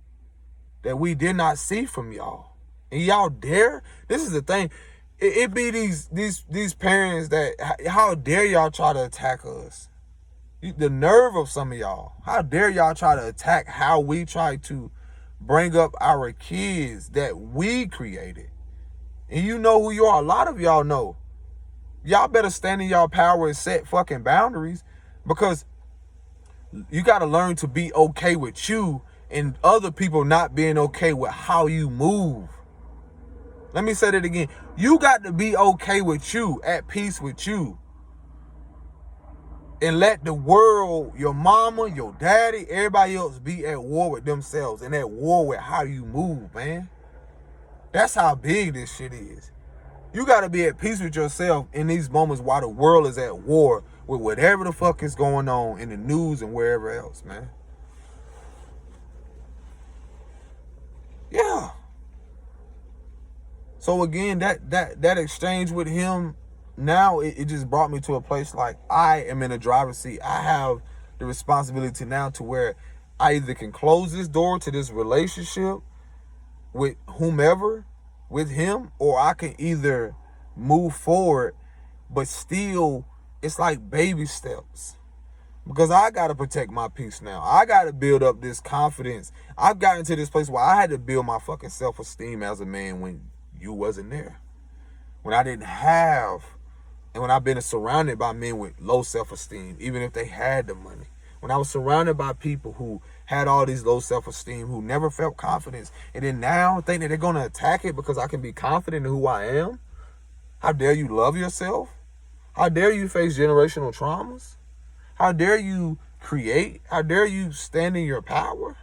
that we did not see from y'all. And y'all dare? This is the thing. It be these parents that, how dare y'all try to attack us? The nerve of some of y'all. How dare y'all try to attack how we try to bring up our kids that we created? And you know who you are. A lot of y'all know. Y'all better stand in y'all power and set fucking boundaries, because you got to learn to be okay with you and other people not being okay with how you move. Let me say that again. You got to be okay with you, at peace with you. And let the world, your mama, your daddy, everybody else be at war with themselves and at war with how you move, man. That's how big this shit is. You got to be at peace with yourself in these moments while the world is at war with whatever the fuck is going on in the news and wherever else, man. Yeah. So again, that exchange with him, now it just brought me to a place like I am in a driver's seat. I have the responsibility now to where I either can close this door to this relationship with whomever, with him, or I can either move forward, but still it's like baby steps. Because I got to protect my peace now. I got to build up this confidence. I've gotten to this place where I had to build my fucking self-esteem as a man when you wasn't there. When I didn't have, and when I've been surrounded by men with low self-esteem, even if they had the money. When I was surrounded by people who had all these low self-esteem, who never felt confidence, and then now think that they're going to attack it because I can be confident in who I am. How dare you love yourself? How dare you face generational traumas? How dare you create? How dare you stand in your power?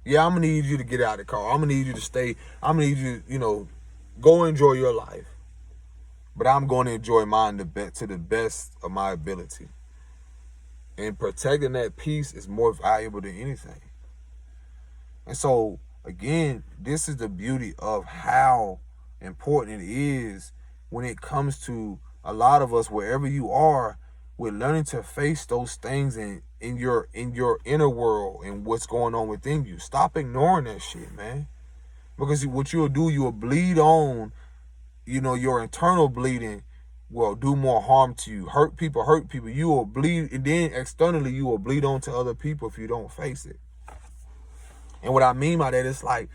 Yeah, I'm going to need you to get out of the car. I'm going to need you to stay. I'm going to need you, go enjoy your life. But I'm going to enjoy mine to the best of my ability. And protecting that peace is more valuable than anything. And so, again, this is the beauty of how important it is when it comes to a lot of us, wherever you are, we're learning to face those things in your inner world and what's going on within you. Stop ignoring that shit, man. Because what you'll do, you'll bleed on, your internal bleeding will do more harm to you. Hurt people. You will bleed, and then externally you will bleed on to other people if you don't face it. And what I mean by that is like,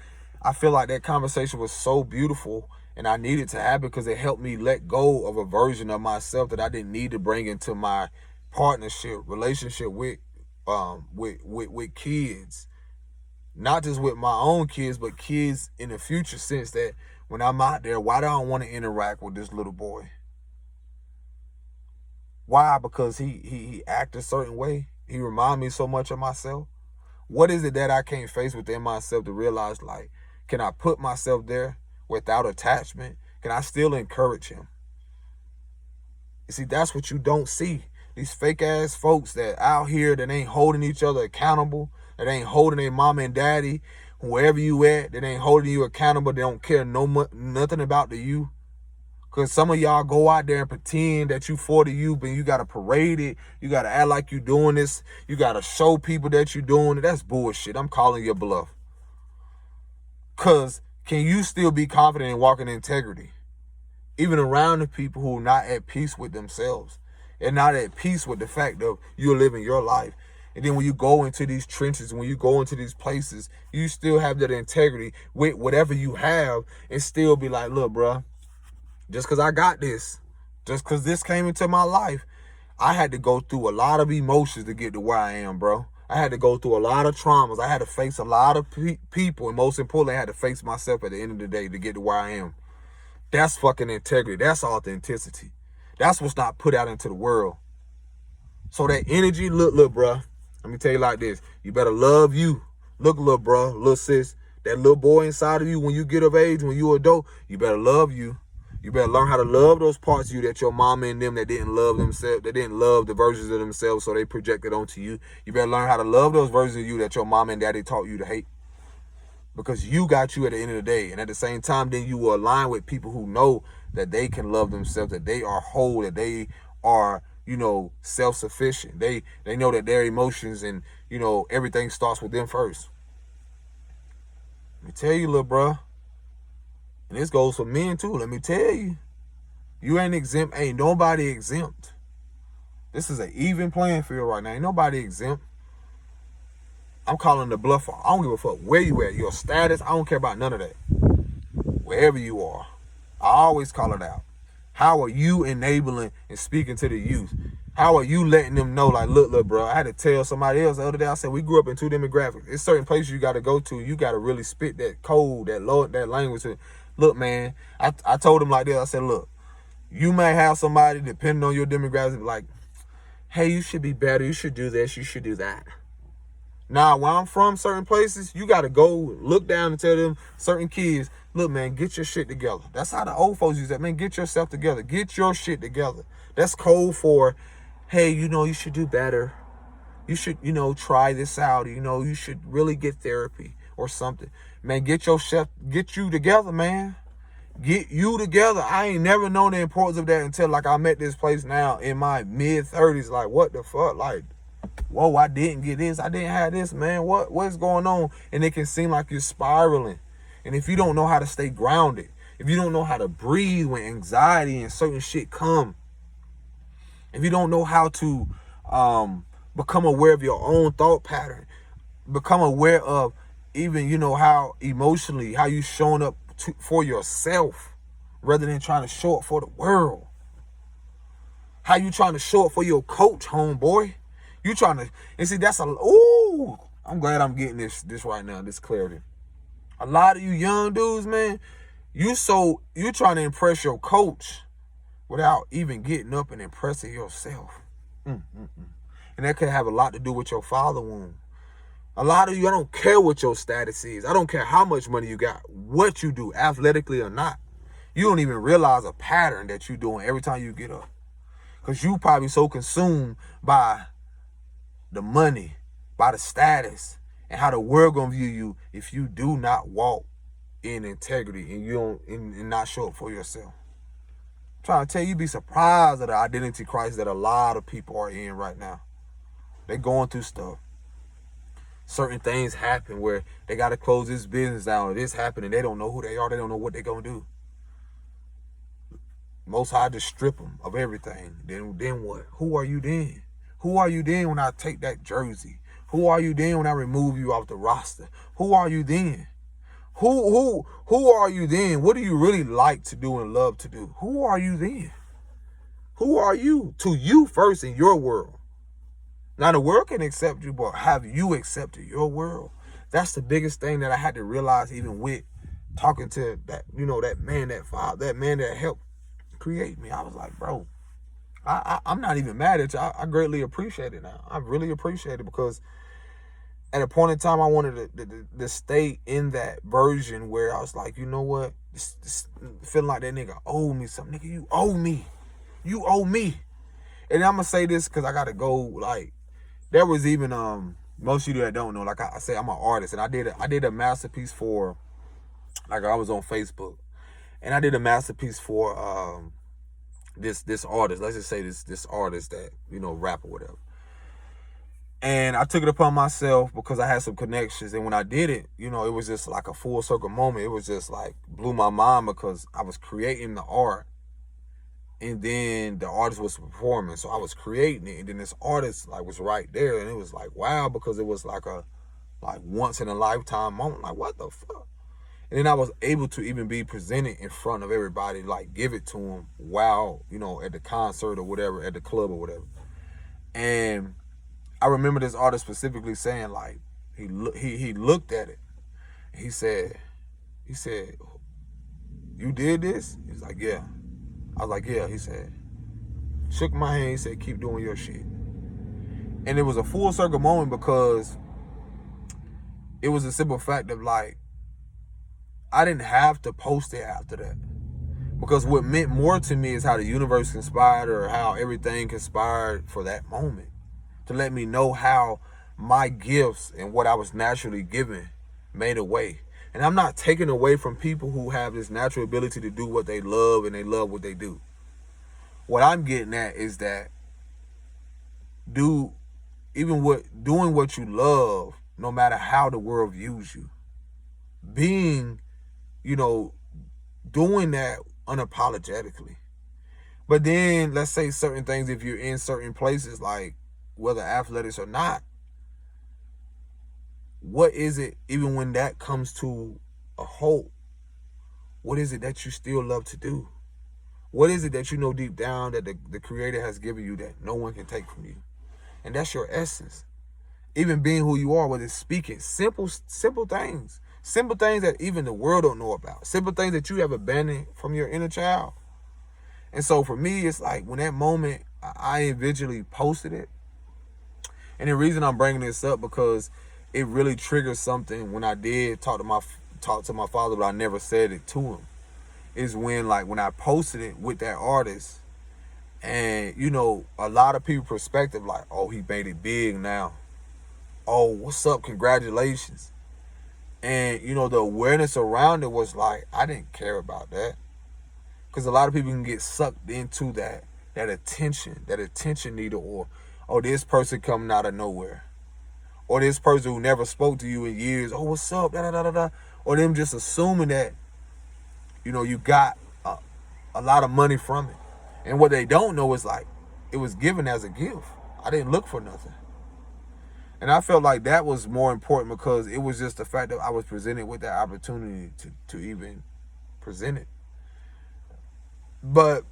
I feel like that conversation was so beautiful, and I needed to have it because it helped me let go of a version of myself that I didn't need to bring into my partnership, relationship with kids. Not just with my own kids, but kids in the future sense that when I'm out there, why do I want to interact with this little boy? Why? Because he acted a certain way. He reminded me so much of myself. What is it that I can't face within myself to realize, like, can I put myself there without attachment? Can I still encourage him? You see, that's what you don't see. These fake ass folks that out here that ain't holding each other accountable, that ain't holding their mama and daddy, wherever you at, that ain't holding you accountable, they don't care nothing about the you. Because some of y'all go out there and pretend that you for the youth, but you got to parade it. You got to act like you doing this. You got to show people that you doing it. That's bullshit. I'm calling your bluff. Because can you still be confident in walking in integrity? Even around the people who are not at peace with themselves and not at peace with the fact of you're living your life. And then when you go into these trenches, when you go into these places, you still have that integrity with whatever you have and still be like, look, bro, just because I got this, just because this came into my life, I had to go through a lot of emotions to get to where I am, bro. I had to go through a lot of traumas. I had to face a lot of people. And most importantly, I had to face myself at the end of the day to get to where I am. That's fucking integrity. That's authenticity. That's what's not put out into the world. So that energy, look, bro. Let me tell you like this. You better love you. Look, little bro, little sis. That little boy inside of you, when you get of age, when you're adult, you better love you. You better learn how to love those parts of you that your mama and them that didn't love themselves, that didn't love the versions of themselves, so they projected onto you. You better learn how to love those versions of you that your mama and daddy taught you to hate. Because you got you at the end of the day. And at the same time, then you will align with people who know that they can love themselves, that they are whole, that they are, self-sufficient. They know that their emotions and, everything starts with them first. Let me tell you, little bro. And this goes for men too. Let me tell you. You ain't exempt. Ain't nobody exempt. This is an even playing field right now. Ain't nobody exempt. I'm calling the bluff. I don't give a fuck where you at. Your status. I don't care about none of that. Wherever you are. I always call it out. How are you enabling and speaking to the youth? How are you letting them know, like, look, bro, I had to tell somebody else the other day, I said, we grew up in two demographics. There's certain places you got to go to. You got to really spit that code, that language. Look, man, I told him like this. I said, look, you may have somebody, depending on your demographic, like, hey, you should be better. You should do this. You should do that. Now, where I'm from, certain places, you got to go look down and tell them, certain kids, look, man, get your shit together. That's how the old folks use that, man. Get yourself together. Get your shit together. That's code for, hey, you should do better. You should, try this out. You should really get therapy or something. Man, get you together, man. Get you together. I ain't never known the importance of that until, like, I'm at this place now in my mid-30s. Like, what the fuck? Like, whoa, I didn't get this. I didn't have this, man. What's going on? And it can seem like you're spiraling. And if you don't know how to stay grounded, if you don't know how to breathe when anxiety and certain shit come, if you don't know how to become aware of your own thought pattern, become aware of even, how emotionally, how you showing up for yourself rather than trying to show up for the world. How you trying to show up for your coach, homeboy. You trying to, and see, I'm glad I'm getting this right now, this clarity. A lot of you young dudes, man, you trying to impress your coach without even getting up and impressing yourself. And that could have a lot to do with your father wound. A lot of you, I don't care what your status is. I don't care how much money you got, what you do, athletically or not. You don't even realize a pattern that you're doing every time you get up. Because you probably so consumed by the money, by the status, and how the world gonna view you if you do not walk in integrity and you don't and not show up for yourself. I'm trying to tell you, you'd be surprised at the identity crisis that a lot of people are in right now. They're going through stuff. Certain things happen where they got to close this business down or this happened and they don't know who they are. They don't know what they're going to do. Most High just strip them of everything. Then what? Who are you then? Who are you then when I take that jersey? Who are you then when I remove you off the roster? Who are you then? Who are you then? What do you really like to do and love to do? Who are you then? Who are you? To you first in your world. Now the world can accept you, but have you accepted your world? That's the biggest thing that I had to realize, even with talking to that, that man, that man that helped create me. I was like, bro, I'm not even mad at you. I greatly appreciate it now. I really appreciate it, because at a point in time, I wanted to stay in that version where I was like, you know what? Feeling like that nigga owe me something. Nigga, you owe me. You owe me. And I'm going to say this because I got to go. Like, there was even, most of you that don't know, like I say, I'm an artist. And I did a masterpiece for, like, I was on Facebook. And I did a masterpiece for this artist. Let's just say this artist that, rap or whatever. And I took it upon myself because I had some connections. And when I did it, it was just like a full circle moment. It was just like blew my mind, because I was creating the art, and then the artist was performing. So I was creating it, and then this artist was right there. And it was like, wow, because it was like a once in a lifetime moment. Like, what the fuck? And then I was able to even be presented in front of everybody, give it to them while, at the concert or whatever, at the club or whatever. And I remember this artist specifically saying, he looked at it. He said, you did this? He's like, yeah. I was like, yeah. He said, shook my hand. He said, keep doing your shit. And it was a full circle moment, because it was a simple fact of I didn't have to post it after that. Because what meant more to me is how the universe conspired, or how everything conspired for that moment, to let me know how my gifts and what I was naturally given made a way. And I'm not taking away from people who have this natural ability to do what they love, and they love what they do. What I'm getting at is that doing what you love, no matter how the world views you, being, doing that unapologetically. But then let's say certain things, if you're in certain places, whether athletics or not, what is it, even when that comes to a halt, what is it that you still love to do? What is it that you know deep down that the Creator has given you that no one can take from you? And that's your essence. Even being who you are, whether it's speaking, simple things. Simple things that even the world don't know about. Simple things that you have abandoned from your inner child. And so for me, it's when that moment, I individually posted it. And the reason I'm bringing this up, because it really triggered something when I did talk to my father, but I never said it to him. Is when I posted it with that artist, and a lot of people perspective oh, he made it big now. Oh, what's up? Congratulations. And the awareness around it was I didn't care about that, because a lot of people can get sucked into that attention needle, or this person coming out of nowhere, or this person who never spoke to you in years. Oh, what's up? Da da da da. Or them just assuming that you got a lot of money from it. And what they don't know is it was given as a gift. I didn't look for nothing. And I felt like that was more important, because it was just the fact that I was presented with that opportunity to even present it. But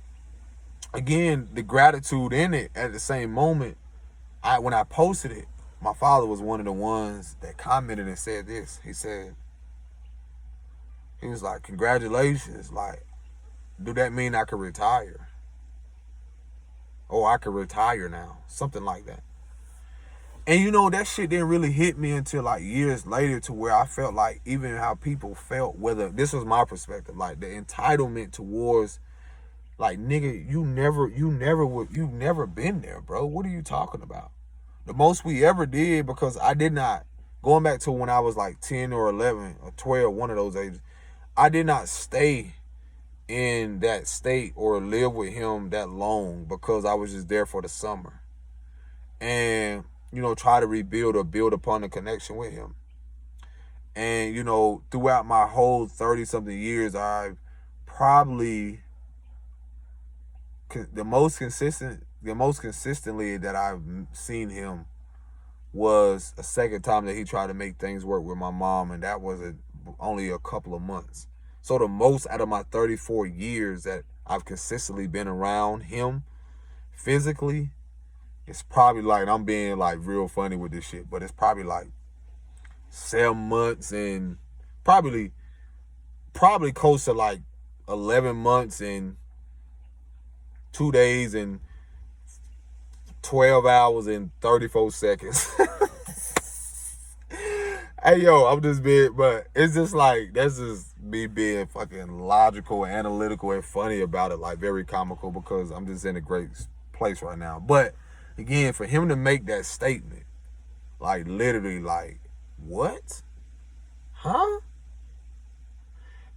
again, the gratitude in it at the same moment, when I posted it, my father was one of the ones that commented and said this. He was like, congratulations. Do that mean I could retire? Or I could retire now? Something like that. And that shit didn't really hit me until years later, to where I felt even how people felt, whether this was my perspective, the entitlement towards, nigga, you never been there, bro. What are you talking about? The most we ever did, because I did not, going back to when I was 10 or 11 or 12, one of those ages, I did not stay in that state or live with him that long, because I was just there for the summer. And, try to rebuild or build upon the connection with him. And, throughout my whole 30-something years, I've probably, the most consistently that I've seen him was a second time that he tried to make things work with my mom. And that was only a couple of months. So the most out of my 34 years that I've consistently been around him physically, it's probably like, I'm being like real funny with this shit, but it's probably like 7 months and probably close to like 11 months and 2 days and 12 hours and 34 seconds. Hey, yo, I'm just being, but it's just like, that's just me being fucking logical and analytical and funny about it, like very comical, because I'm just in a great place right now. But again, for him to make that statement, like literally like, what? Huh?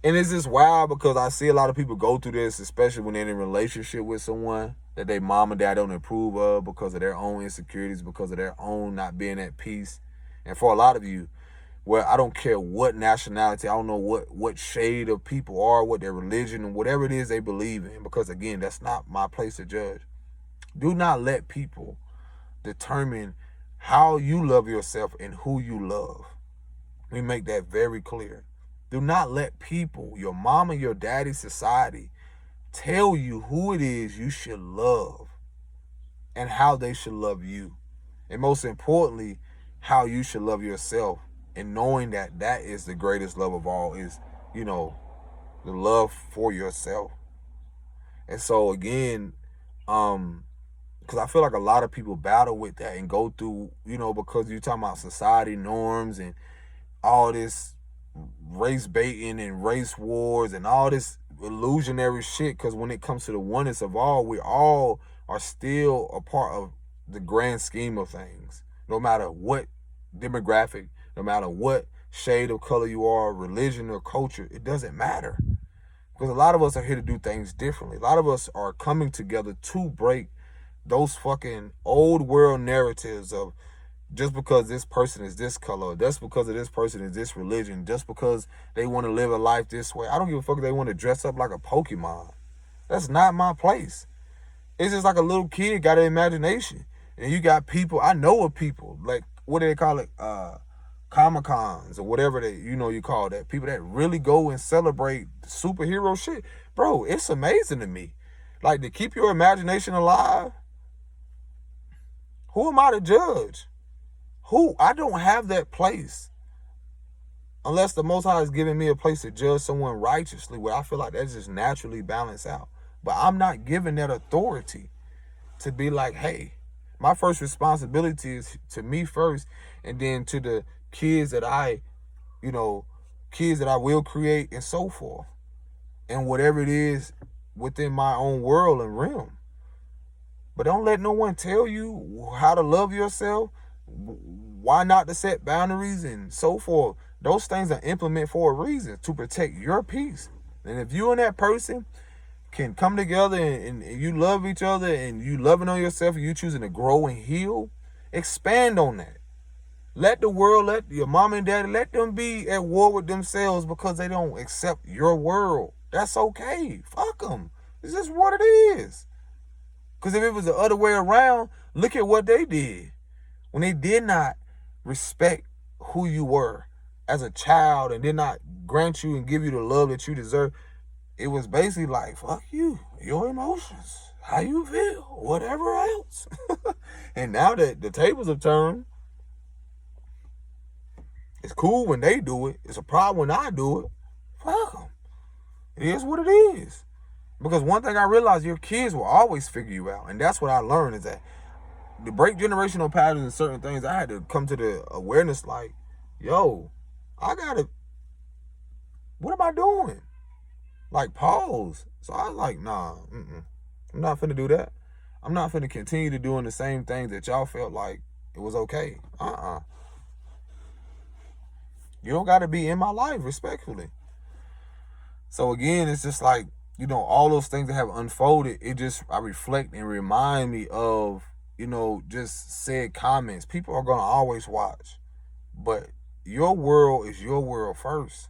And it's just wild because I see a lot of people go through this, especially when they're in a relationship with someone that they mom and dad don't approve of because of their own insecurities, because of their own not being at peace. And for a lot of you, well, I don't care what nationality, I don't know what shade of people are, what their religion, and whatever it is they believe in, because again, that's not my place to judge. Do not let people determine how you love yourself and who you love. Let me make that very clear. Do not let people, your mama, your daddy, society, tell you who it is you should love and how they should love you. And most importantly, how you should love yourself. And knowing that that is the greatest love of all is, the love for yourself. And so again, because I feel like a lot of people battle with that and go through, because you're talking about society norms and all this race baiting and race wars and all this illusionary shit, because when it comes to the oneness of all, we all are still a part of the grand scheme of things, no matter what demographic, no matter what shade of color you are, religion or culture, it doesn't matter. Because a lot of us are here to do things differently. A lot of us are coming together to break those fucking old world narratives of just because this person is this color, just because of this person is this religion, just because they want to live a life this way. I don't give a fuck if they want to dress up like a Pokemon. That's not my place. It's just like a little kid got an imagination. And you got people, I know of people, like, what do they call it? Comic-Cons or whatever you call that. People that really go and celebrate superhero shit. Bro, it's amazing to me. Like, to keep your imagination alive, who am I to judge? I don't have that place. Unless the Most High is giving me a place to judge someone righteously, where I feel like that's just naturally balanced out. But I'm not given that authority to be like, hey, my first responsibility is to me first, and then to the kids that I will create and so forth. And whatever it is within my own world and realm. But don't let no one tell you how to love yourself, why not to set boundaries and so forth. Those things are implemented for a reason, to protect your peace. And if you and that person can come together and you love each other and you loving on yourself and you choosing to grow and heal, expand on that. Let the world, let your mom and daddy, let them be at war with themselves because they don't accept your world. That's okay. Fuck them. It's just what it is. Because if it was the other way around, look at what they did. When they did not respect who you were as a child and did not grant you and give you the love that you deserve, it was basically like, fuck you, your emotions, how you feel, whatever else. And now that the tables have turned, it's cool when they do it. It's a problem when I do it. Fuck them. It is what it is. Because one thing I realized, your kids will always figure you out. And that's what I learned, is that to break generational patterns and certain things, I had to come to the awareness like, yo, what am I doing? Like, pause. So I was like, nah, I'm not finna do that. I'm not finna continue to doing the same things that y'all felt like it was okay. You don't gotta be in my life, respectfully. So again, it's just like, all those things that have unfolded, I reflect and remind me of, just said comments. People are gonna always watch. But your world is your world first.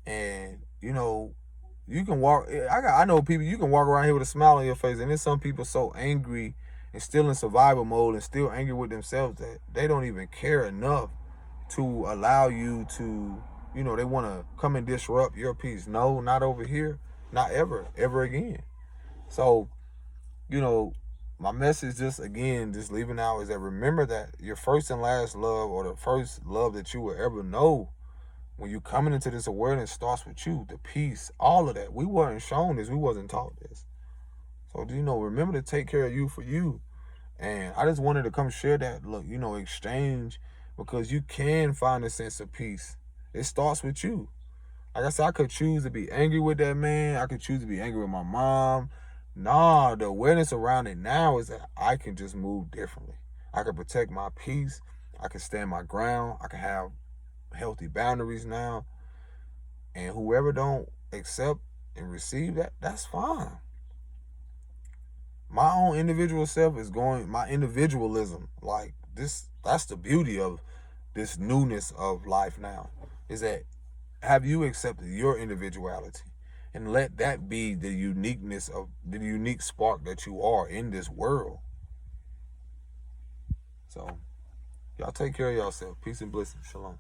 And, you can walk, I know people, you can walk around here with a smile on your face, and there's some people so angry and still in survival mode and still angry with themselves that they don't even care enough to allow you to they want to come and disrupt your peace. No, not over here. Not ever again. So, my message just leaving out is that remember that your first and last love, or the first love that you will ever know, when you coming into this awareness, starts with you, the peace, all of that. We weren't shown this. We wasn't taught this. So, remember to take care of you for you. And I just wanted to come share that, look, exchange, because you can find a sense of peace. It starts with you. Like I said, I could choose to be angry with that man. I could choose to be angry with my mom. Nah, the awareness around it now is that I can just move differently. I can protect my peace. I can stand my ground. I can have healthy boundaries now. And whoever don't accept and receive that, that's fine. My own individual self is my individualism, like this, that's the beauty of this newness of life now, is that have you accepted your individuality and let that be the uniqueness of the unique spark that you are in this world. So y'all take care of yourself. Peace and blessings. Shalom.